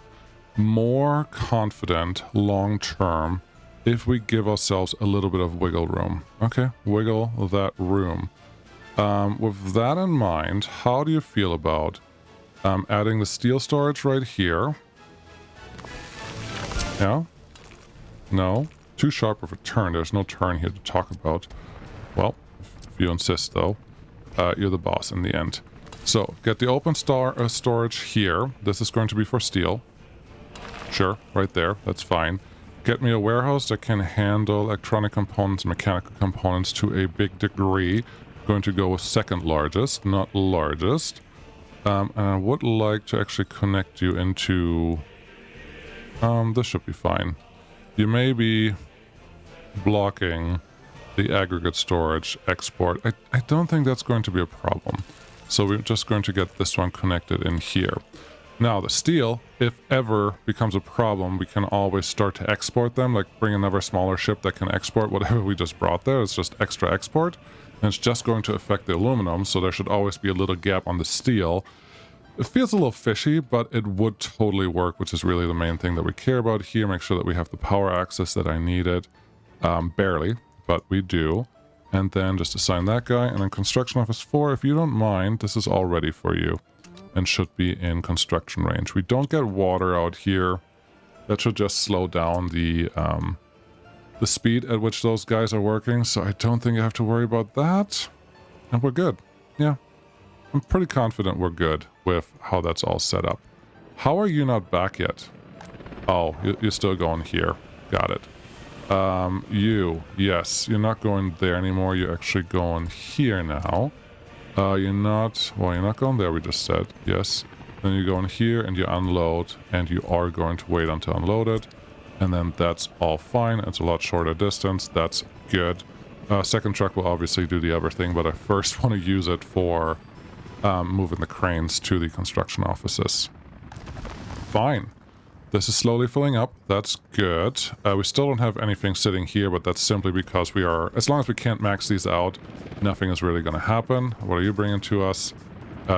more confident long-term if we give ourselves a little bit of wiggle room. Okay, wiggle that room. With that in mind, how do you feel about adding the steel storage right here? Yeah? No? Too sharp of a turn. There's no turn here to talk about. Well, if you insist, though, you're the boss in the end. So, get the open storage here. This is going to be for steel. Sure, right there. That's fine. Get me a warehouse that can handle electronic components, mechanical components to a big degree. Going to go with second largest, not largest. And I would like to actually connect you into... this should be fine. You may be blocking the aggregate storage export. I don't think that's going to be a problem. So we're just going to get this one connected in here. Now the steel, if ever becomes a problem, we can always start to export them, like bring another smaller ship that can export whatever we just brought there. It's just extra export. And it's just going to affect the aluminum, so there should always be a little gap on the steel. It feels a little fishy, but it would totally work, which is really the main thing that we care about here. Make sure that we have the power access that I needed. Barely, but we do. And then just assign that guy. And then construction office 4, if you don't mind, this is all ready for you. And should be in construction range. We don't get water out here. That should just slow down the speed at which those guys are working, so I don't think I have to worry about that. And we're good. Yeah. I'm pretty confident we're good with how that's all set up. How are you not back yet? Oh, you're still going here. Got it. Yes, you're not going there anymore. You're actually going here now. You're not going there, we just said. Yes. Then you go in here and you unload, and you are going to wait until unloaded. And then that's all fine. It's a lot shorter distance. That's good. Second truck will obviously do the other thing, but I first want to use it for moving the cranes to the construction offices. Fine. This is slowly filling up. That's good. We still don't have anything sitting here, but that's simply because we are... As long as we can't max these out, nothing is really going to happen. What are you bringing to us?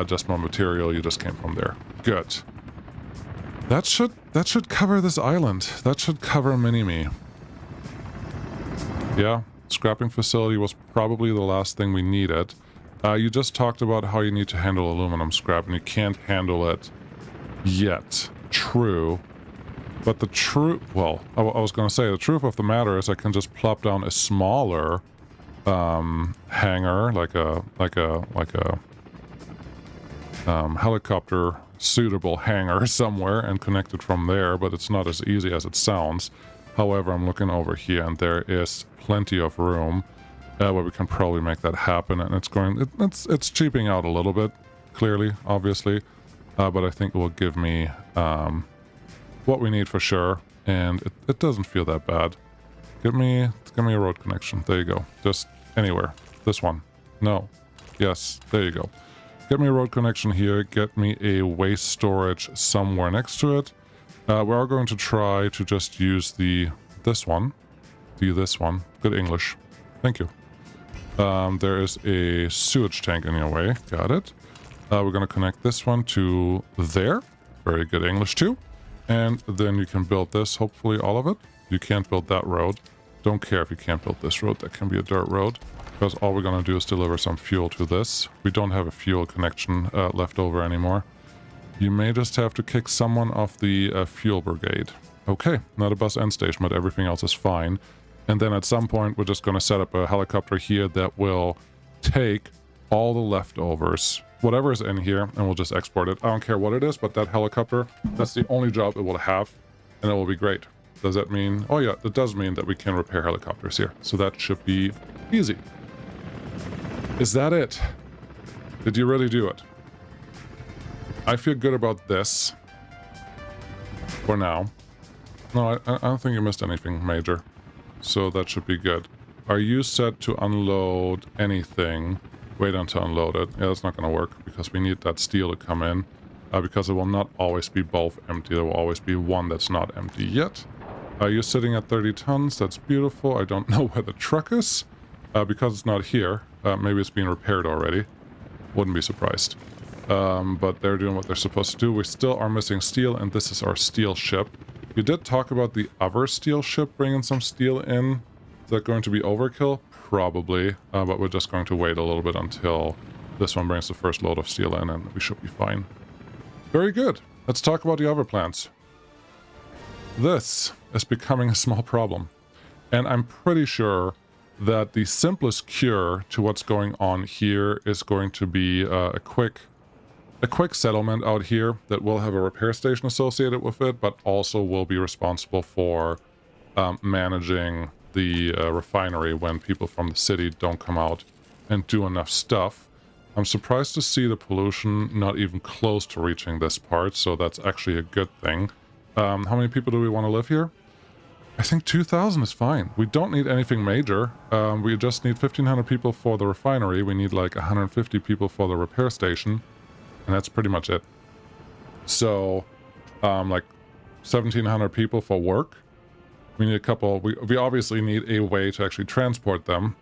Just more material. You just came from there. Good. That should cover this island. That should cover Mini-Me. Yeah, scrapping facility was probably the last thing we needed. You just talked about how you need to handle aluminum scrap, and you can't handle it yet. True. But the truth... Well, I was going to say, the truth of the matter is I can just plop down a smaller hangar, like a helicopter suitable hangar somewhere and connect it from there, but it's not as easy as it sounds. However, I'm looking over here and there is plenty of room where we can probably make that happen, and it's cheaping out a little bit, clearly, obviously, but I think it will give me what we need for sure, and it doesn't feel that bad. Give me a road connection. There you go. Just anywhere. This one. No. Yes. There you go. Get me a road connection here. Get me a waste storage somewhere next to it. We are going to try to just use this one. Good English. Thank you. There is a sewage tank in your way. Got it. We're going to connect this one to there. Very good English too. And then you can build this, hopefully all of it. You can't build that road. Don't care if you can't build this road. That can be a dirt road. Because all we're going to do is deliver some fuel to this. We don't have a fuel connection left over anymore. You may just have to kick someone off the fuel brigade. Okay, not a bus end station, but everything else is fine. And then at some point, we're just going to set up a helicopter here that will take all the leftovers, whatever is in here, and we'll just export it. I don't care what it is, but that helicopter, that's the only job it will have, and it will be great. Does that mean... Oh yeah, it does mean that we can repair helicopters here. So that should be easy. Is that it? Did you really do it? I feel good about this. For now. No, I don't think you missed anything major. So that should be good. Are you set to unload anything? Wait until unload it. Yeah, that's not going to work because we need that steel to come in. Because it will not always be both empty. There will always be one that's not empty yet. You're sitting at 30 tons. That's beautiful. I don't know where the truck is. Because it's not here. Maybe it's being repaired already. Wouldn't be surprised. But they're doing what they're supposed to do. We still are missing steel, and this is our steel ship. We did talk about the other steel ship bringing some steel in. Is that going to be overkill? Probably. But we're just going to wait a little bit until this one brings the first load of steel in, and we should be fine. Very good. Let's talk about the other plants. This is becoming a small problem. And I'm pretty sure that the simplest cure to what's going on here is going to be a quick settlement out here that will have a repair station associated with it, but also will be responsible for managing the refinery when people from the city don't come out and do enough stuff. I'm surprised to see the pollution not even close to reaching this part, so that's actually a good thing. How many people do we want to live here? I think 2,000 is fine. We don't need anything major. We just need 1,500 people for the refinery. We need like 150 people for the repair station. And that's pretty much it. So, like 1,700 people for work. We need a couple... We obviously need a way to actually transport them.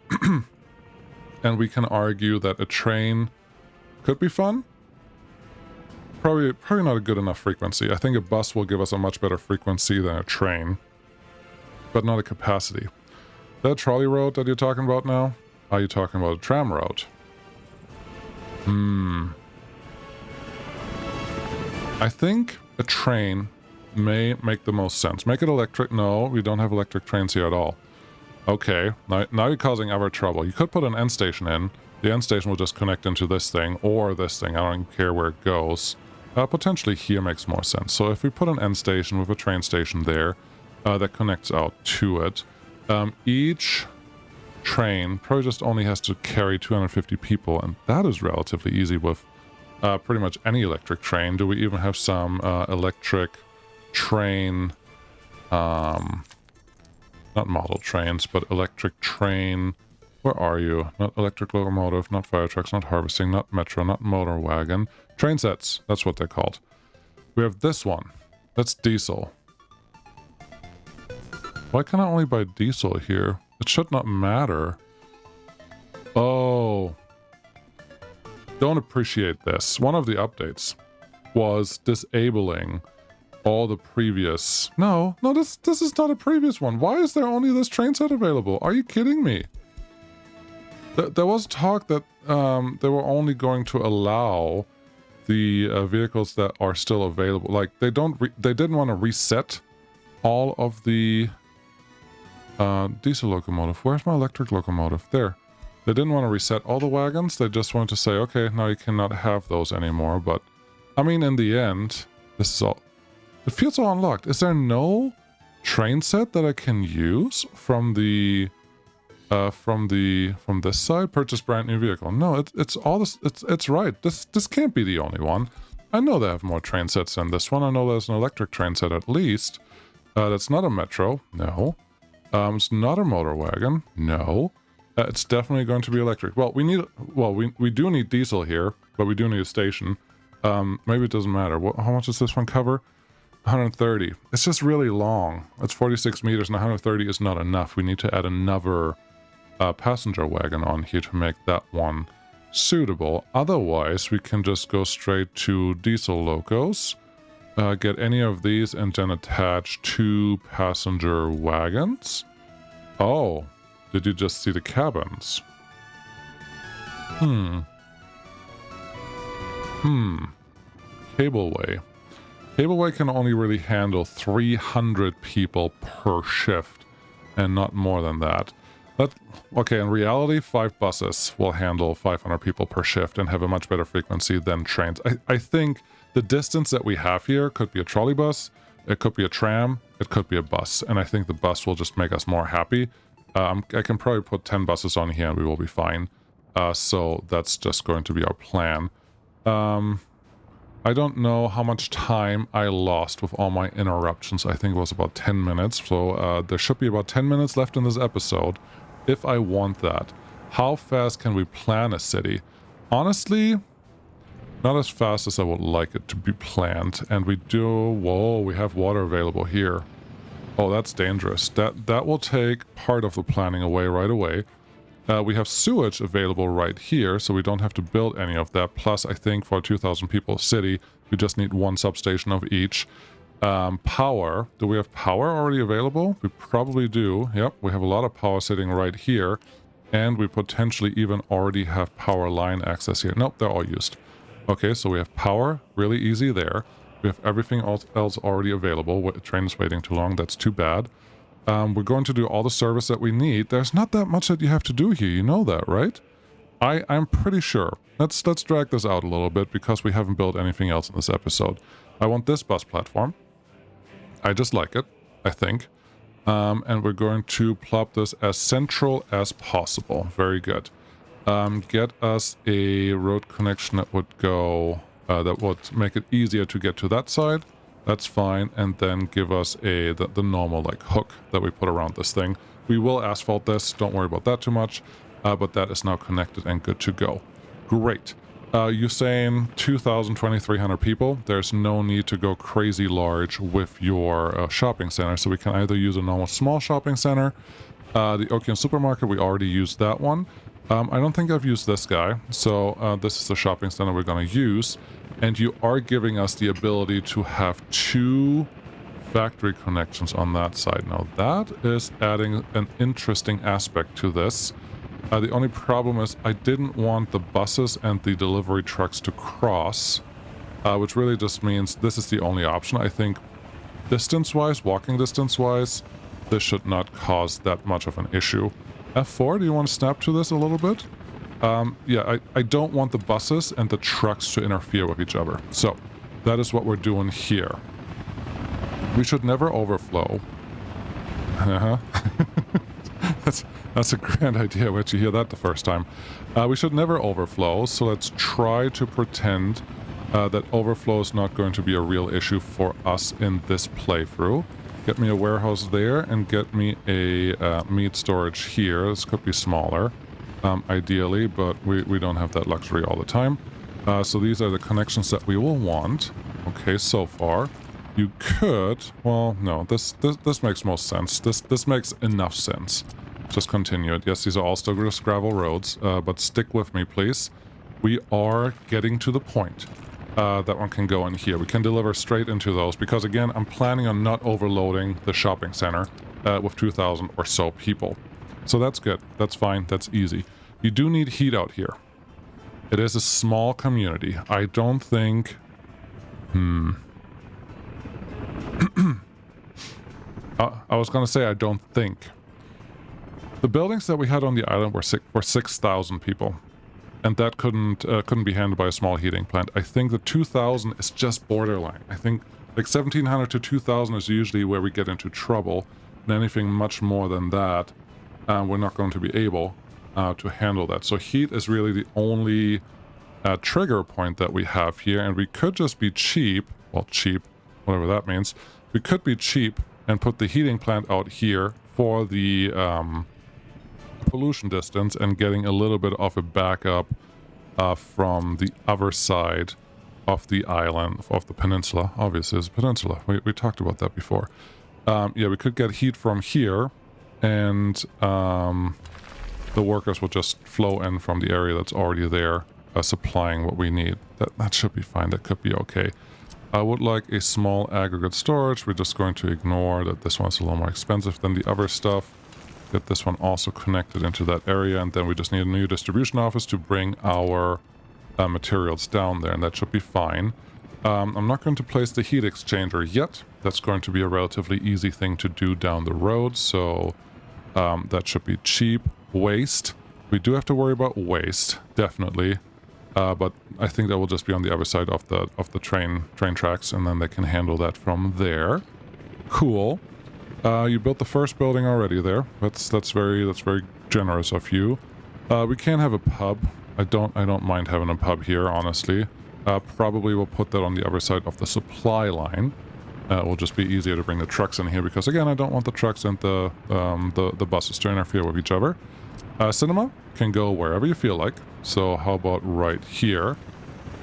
And we can argue that a train could be fun. Probably not a good enough frequency. I think a bus will give us a much better frequency than a train. But not a capacity. That trolley road that you're talking about now? Are you talking about a tram road? I think a train may make the most sense. Make it electric? No, we don't have electric trains here at all. Okay, now you're causing our trouble. You could put an end station in. The end station will just connect into this thing or this thing. I don't even care where it goes. Potentially here makes more sense. So if we put an end station with a train station there, that connects out to it. Each train probably just only has to carry 250 people, and that is relatively easy with pretty much any electric train. Do we even have some electric train, not model trains, but electric train, where are you? Not electric locomotive, not fire trucks, not harvesting, not metro, not motor wagon. Train sets, that's what they're called. We have this one. That's diesel. Why can I only buy diesel here? It should not matter. Oh. Don't appreciate this. One of the updates was disabling all the previous... No, this is not a previous one. Why is there only this train set available? Are you kidding me? There was talk that they were only going to allow the vehicles that are still available. Like, they didn't want to reset all of the... diesel locomotive. Where's my electric locomotive? There. They didn't want to reset all the wagons. They just wanted to say, okay, now you cannot have those anymore. But, I mean, in the end, this is all... It feels all unlocked. Is there no train set that I can use from the... from this side? Purchase brand new vehicle. No, it's all this... It's right. This can't be the only one. I know they have more train sets than this one. I know there's an electric train set at least. That's not a metro. No. It's not a motor wagon. No. It's definitely going to be electric. Well, we do need diesel here, but we do need a station. Maybe it doesn't matter. How much does this one cover? 130. It's just really long. It's 46 meters and 130 is not enough. We need to add another passenger wagon on here to make that one suitable. Otherwise, we can just go straight to diesel locos, get any of these, and then attach 2 passenger wagons. Oh, did you just see the cabins? Cableway. Cableway can only really handle 300 people per shift, and not more than that. Okay, in reality, 5 buses will handle 500 people per shift and have a much better frequency than trains. I think the distance that we have here could be a trolley bus, it could be a tram, it could be a bus, and I think the bus will just make us more happy. I can probably put 10 buses on here and we will be fine. So that's just going to be our plan. I don't know how much time I lost with all my interruptions. I think it was about 10 minutes. So there should be about 10 minutes left in this episode if I want that. How fast can we plan a city? Honestly, not as fast as I would like it to be planned. And we do... Whoa, we have water available here. Oh, that's dangerous. That will take part of the planning away right away. We have sewage available right here, so we don't have to build any of that. Plus, I think for a 2,000 people city, we just need 1 substation of each. Power. Do we have power already available? We probably do. Yep, we have a lot of power sitting right here. And we potentially even already have power line access here. Nope, they're all used. Okay, so we have power. Really easy there. We have everything else already available. The train is waiting too long. That's too bad. We're going to do all the service that we need. There's not that much that you have to do here. You know that, right? I'm pretty sure. Let's drag this out a little bit because we haven't built anything else in this episode. I want this bus platform. I just like it, I think. And we're going to plop this as central as possible. Very good. Get us a road connection that would go... that would make it easier to get to that side. That's fine, and then give us the normal like hook that we put around this thing. We will asphalt this, don't worry about that too much, but that is now connected and good to go. Great. You're saying 2,000, 2,300 people. There's no need to go crazy large with your shopping center, so we can either use a normal small shopping center. The Okian supermarket, we already used that one. I don't think I've used this guy, so this is the shopping center we're going to use. And you are giving us the ability to have 2 factory connections on that side. Now that is adding an interesting aspect to this. The only problem is I didn't want the buses and the delivery trucks to cross, which really just means this is the only option. I think distance-wise, walking distance-wise, this should not cause that much of an issue. F4, do you want to snap to this a little bit? Yeah, I don't want the buses and the trucks to interfere with each other. So, that is what we're doing here. We should never overflow. That's a grand idea. Where'd you hear that the first time? We should never overflow, so let's try to pretend that overflow is not going to be a real issue for us in this playthrough. Get me a warehouse there and get me a meat storage here. This could be smaller. Ideally, but we don't have that luxury all the time. So these are the connections that we will want. Okay, so far. You could... Well, no, this makes most sense. This makes enough sense. Just continue it. Yes, these are all still just gravel roads, but stick with me, please. We are getting to the point that one can go in here. We can deliver straight into those, because again, I'm planning on not overloading the shopping center with 2,000 or so people. So that's good. That's fine. That's easy. You do need heat out here. It is a small community. I don't think... I was going to say I don't think. The buildings that we had on the island were 6,000 people. And that couldn't be handled by a small heating plant. I think the 2,000 is just borderline. I think like 1,700 to 2,000 is usually where we get into trouble. And anything much more than that, we're not going to be able to handle that. So heat is really the only trigger point that we have here, and we could just be cheap, well, cheap, whatever that means. We could be cheap and put the heating plant out here for the pollution distance and getting a little bit of a backup from the other side of the island, of the peninsula. Obviously, it's a peninsula. We talked about that before. Yeah, we could get heat from here, and the workers will just flow in from the area that's already there, supplying what we need. That should be fine. That could be okay. I would like a small aggregate storage. We're just going to ignore that this one's a little more expensive than the other stuff. Get this one also connected into that area, and then we just need a new distribution office to bring our materials down there, and that should be fine. I'm not going to place the heat exchanger yet. That's going to be a relatively easy thing to do down the road, so that should be cheap. Waste. We do have to worry about waste, definitely. But I think that will just be on the other side of the train tracks, and then they can handle that from there. Cool. You built the first building already there. That's very generous of you. We can have a pub. I don't mind having a pub here, honestly. Probably we'll put that on the other side of the supply line. It will just be easier to bring the trucks in here because, again, I don't want the trucks and the buses to interfere with each other. Cinema can go wherever you feel like. So how about right here?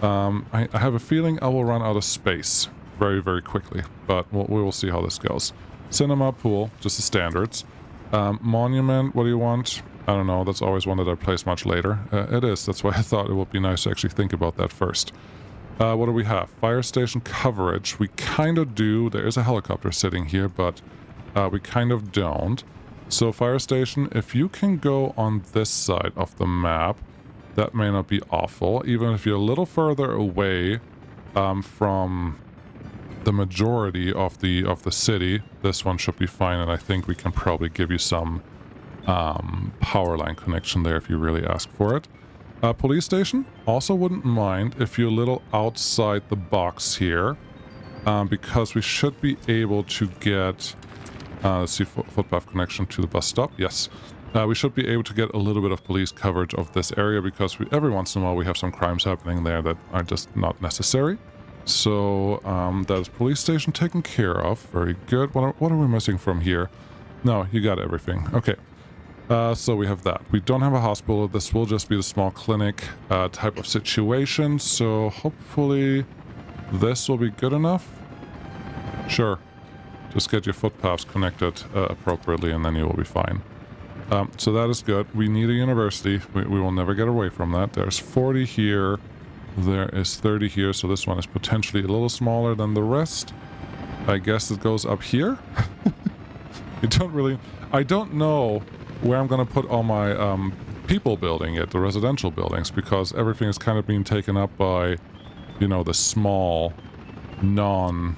I have a feeling I will run out of space very quickly, but we will see how this goes. Cinema, pool, just the standards. Monument, what do you want? I don't know, that's always one that I place much later. It is, that's why I thought it would be nice to actually think about that first. What do we have? Fire station coverage. We kind of do. There is a helicopter sitting here, but we kind of don't. So fire station, if you can go on this side of the map, that may not be awful. Even if you're a little further away from the majority of the city, this one should be fine, and I think we can probably give you some power line connection there if you really ask for it. Police station, also wouldn't mind if you're a little outside the box here, because we should be able to get, let's see, footpath connection to the bus stop, yes. We should be able to get a little bit of police coverage of this area because every once in a while we have some crimes happening there that are just not necessary. So that is police station taken care of. Very good. What are we missing from here? No, you got everything. Okay. So we have that. We don't have a hospital. This will just be the small clinic type of situation. So hopefully this will be good enough. Sure. Just get your footpaths connected appropriately and then you will be fine. So that is good. We need a university. We will never get away from that. There's 40 here. There is 30 here. So this one is potentially a little smaller than the rest. I guess it goes up here. I don't know where I'm going to put all my people building it, the residential buildings, because everything is kind of being taken up by, you know, the small non-people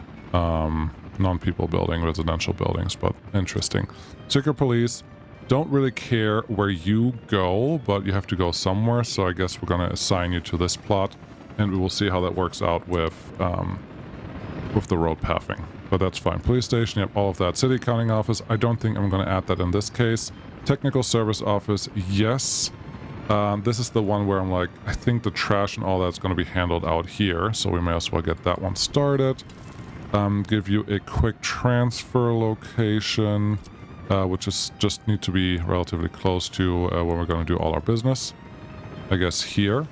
building residential buildings, but interesting. Secret police. Don't really care where you go, but you have to go somewhere, so I guess we're going to assign you to this plot, and we will see how that works out with the road pathing. But that's fine. Police station, yep, all of that. City accounting office, I don't think I'm going to add that in this case. Technical service office, yes. This is the one where I'm like, I think the trash and all that's going to be handled out here, so we may as well get that one started. Give you a quick transfer location. Which is just need to be relatively close to where we're going to do all our business. I guess here. And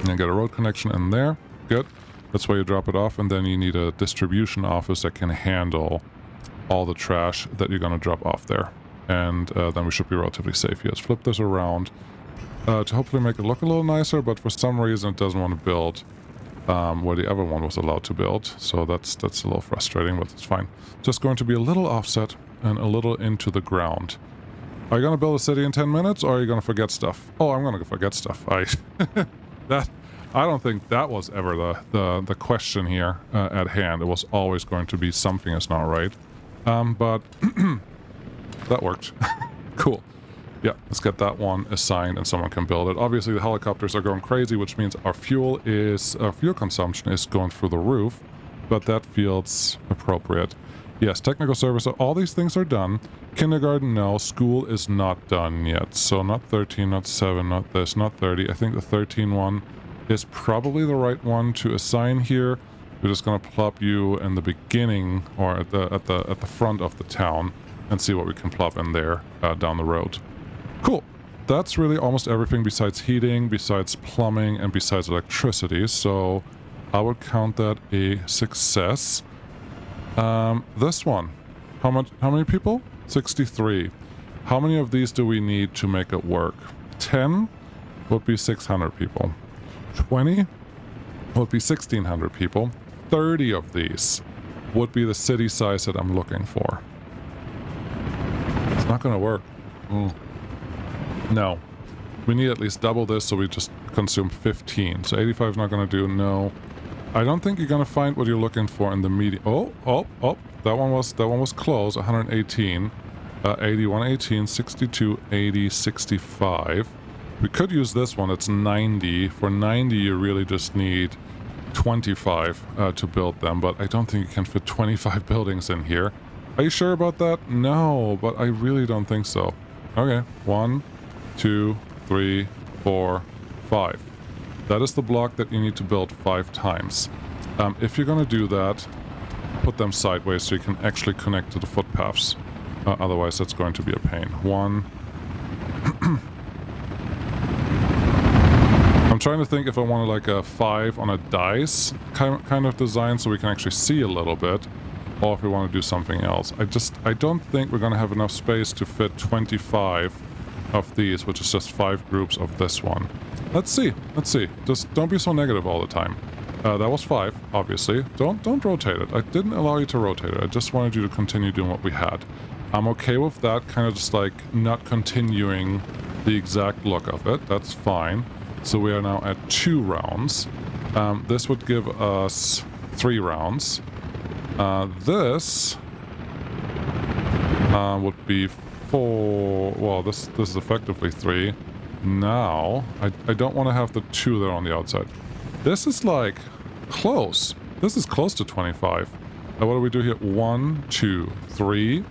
then get a road connection in there. Good. That's where you drop it off. And then you need a distribution office that can handle all the trash that you're going to drop off there. And then we should be relatively safe here. Let's flip this around to hopefully make it look a little nicer. But for some reason it doesn't want to build where the other one was allowed to build. So that's a little frustrating, but it's fine. Just going to be a little offset and a little into the ground. Are you going to build a city in 10 minutes, or are you going to forget stuff? Oh, I'm going to forget stuff. I don't think that was ever the question here at hand. It was always going to be something is not right. But that worked. Cool. Yeah, let's get that one assigned and someone can build it. Obviously, the helicopters are going crazy, which means our fuel consumption is going through the roof, but that feels appropriate. Yes, technical service, all these things are done. Kindergarten, no. School is not done yet. So not 13, not 7, not this, not 30. I think the 13 one is probably the right one to assign here. We're just going to plop you in the beginning or at the front of the town and see what we can plop in there down the road. Cool. That's really almost everything besides heating, besides plumbing, and besides electricity. So I would count that a success. This one. How many people? 63. How many of these do we need to make it work? 10 would be 600 people. 20 would be 1,600 people. 30 of these would be the city size that I'm looking for. It's not gonna work. No. We need at least double this, so we just consume 15. So 85 is not gonna do, no. I don't think you're gonna find what you're looking for in the medium. Oh, that one was close. 118, 80, 118, 62, 80, 65. We could use this one. It's 90. For 90, you really just need 25 to build them, but I don't think you can fit 25 buildings in here. Are you sure about that? No, but I really don't think so. Okay, 1, 2, 3, 4, 5. That is the block that you need to build 5 times. If you're gonna do that, put them sideways so you can actually connect to the footpaths. Otherwise, that's going to be a pain. 1. I'm trying to think if I want like a 5 on a dice kind of design so we can actually see a little bit, or if we want to do something else. I don't think we're going to have enough space to fit 25 of these, which is just 5 groups of this one. Let's see. Just don't be so negative all the time. That was 5, obviously. Don't rotate it. I didn't allow you to rotate it. I just wanted you to continue doing what we had. I'm okay with that, kind of just like not continuing the exact look of it. That's fine. So we are now at 2 rounds. This would give us 3 rounds. This would be 4. Well, this is effectively 3. Now, I don't want to have the 2 there on the outside. This is like close. This is close to 25. What do we do here? 1, 2, 3,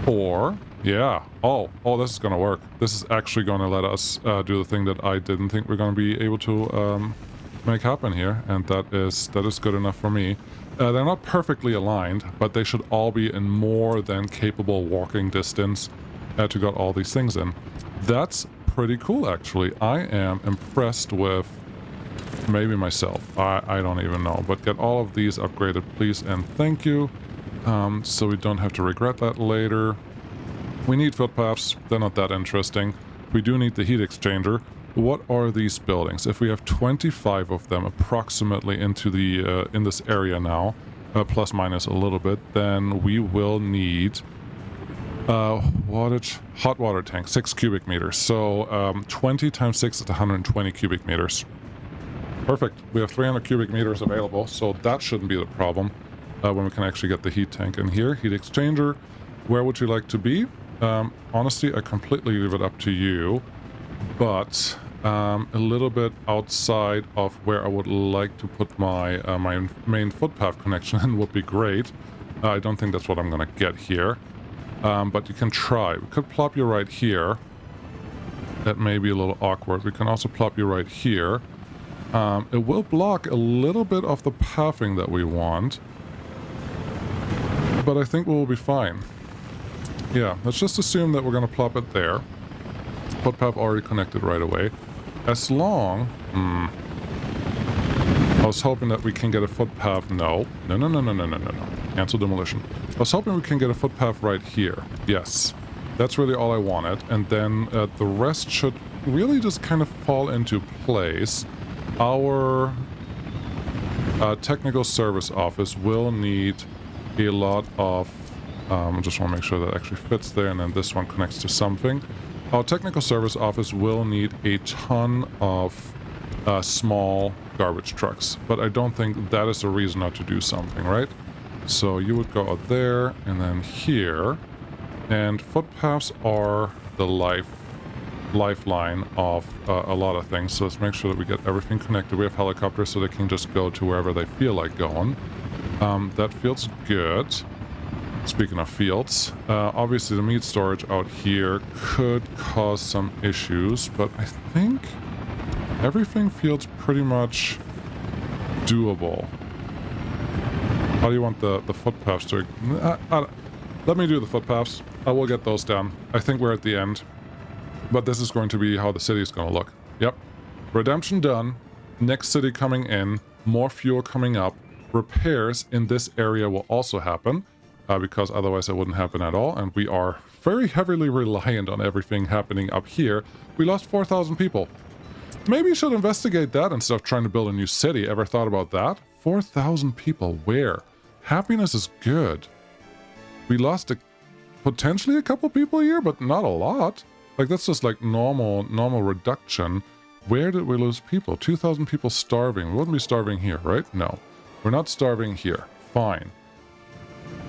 4. Yeah. Oh, this is gonna work. This is actually gonna let us do the thing that I didn't think we're gonna be able to make happen here, and that is good enough for me. They're not perfectly aligned, but they should all be in more than capable walking distance to get all these things in. That's pretty cool, actually. I am impressed with maybe myself. I don't even know, but get all of these upgraded, please, and thank you. So we don't have to regret that later. We need footpaths. They're not that interesting. We do need the heat exchanger. What are these buildings? If we have 25 of them approximately into the in this area now, plus minus a little bit, then we will need hot water tank, 6 cubic meters. So 20 times 6 is 120 cubic meters. Perfect. We have 300 cubic meters available, so that shouldn't be the problem when we can actually get the heat tank in here. Heat exchanger. Where would you like to be? Honestly, I completely leave it up to you, but a little bit outside of where I would like to put my my main footpath connection in would be great. I don't think that's what I'm gonna get here, but you can try. We could plop you right here. That may be a little awkward. We can also plop you right here. It will block a little bit of the pathing that we want, but I think we'll be fine. Yeah, let's just assume that we're going to plop it there. Footpath already connected right away. As long... I was hoping that we can get a footpath... No. Cancel demolition. I was hoping we can get a footpath right here. Yes. That's really all I wanted. And then the rest should really just kind of fall into place. Our technical service office will need a lot of... I just want to make sure that actually fits there, and then this one connects to something. Our technical service office will need a ton of small garbage trucks, but I don't think that is a reason not to do something, right? So you would go out there, and then here, and footpaths are the lifeline of a lot of things, so let's make sure that we get everything connected. We have helicopters, so they can just go to wherever they feel like going. That feels good. Speaking of fields, obviously the meat storage out here could cause some issues, but I think everything feels pretty much doable. How do you want the footpaths to... let me do the footpaths. I will get those done. I think we're at the end. But this is going to be how the city is going to look. Yep. Redemption done. Next city coming in. more fuel coming up. Repairs in this area will also happen, because otherwise it wouldn't happen at all, and we are very heavily reliant on everything happening up here. We lost 4,000 people. Maybe you should investigate that instead of trying to build a new city. Ever thought about that? 4,000 people, where? Happiness is good. We lost potentially a couple people here, but not a lot. Like, that's just like normal reduction. Where did we lose people? 2,000 people starving. We wouldn't be starving here, right? No. We're not starving here. Fine.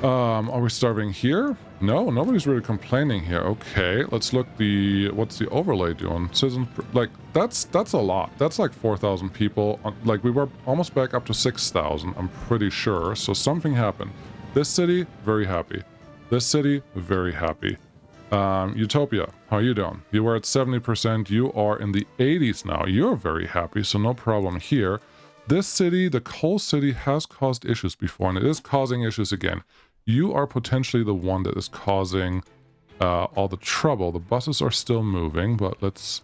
Are we starving here? No, nobody's really complaining here. Okay, let's look what's the overlay doing? Citizen, like, that's a lot. That's like 4,000 people. Like, we were almost back up to 6,000, I'm pretty sure. So something happened. This city, very happy. This city, very happy. Utopia, how are you doing? You were at 70%. You are in the 80s now. You're very happy, so no problem here. This city, the coal city, has caused issues before, and it is causing issues again. You are potentially the one that is causing all the trouble. The buses are still moving, but let's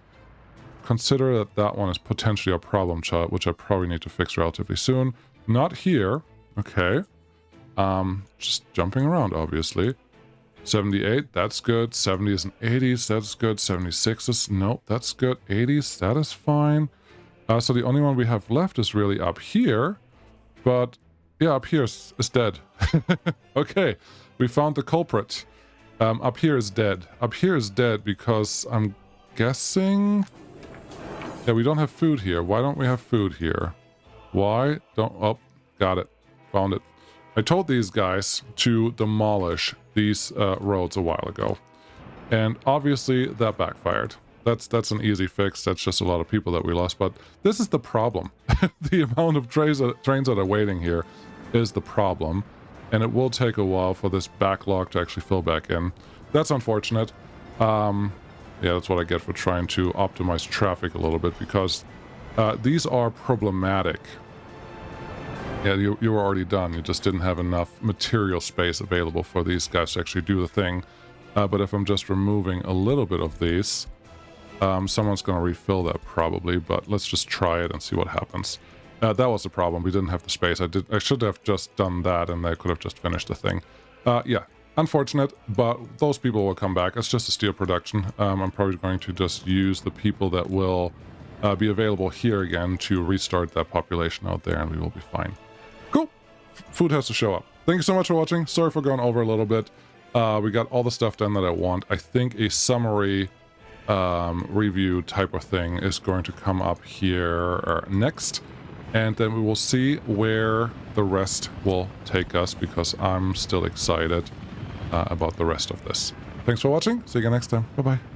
consider that that one is potentially a problem child, which I probably need to fix relatively soon. Not here. Okay. Just jumping around, obviously. 78, that's good. 70s and 80s, that's good. 76s, nope, that's good. 80s, that is fine. So the only one we have left is really up here. But, yeah, up here is dead. Okay, we found the culprit. Up here is dead. Up here is dead because I'm guessing... Yeah, we don't have food here. Why don't we have food here? Why don't... Oh, got it. Found it. I told these guys to demolish these roads a while ago. And obviously that backfired. That's an easy fix. That's just a lot of people that we lost. But this is the problem. The amount of trains that are waiting here is the problem. And it will take a while for this backlog to actually fill back in. That's unfortunate. Yeah, that's what I get for trying to optimize traffic a little bit, because these are problematic. Yeah, you were already done. You just didn't have enough material space available for these guys to actually do the thing. But if I'm just removing a little bit of these, someone's going to refill that probably, but let's just try it and see what happens. That was the problem. We didn't have the space. I should have just done that, and I could have just finished the thing. Yeah, unfortunate, but those people will come back. It's just a steel production. I'm probably going to just use the people that will be available here again to restart that population out there, and we will be fine. Cool. Food has to show up. Thank you so much for watching. Sorry for going over a little bit. We got all the stuff done that I want. I think a summary review type of thing is going to come up here next, and then we will see where the rest will take us, because I'm still excited about the rest of this. Thanks for watching. See you again next time. Bye-bye.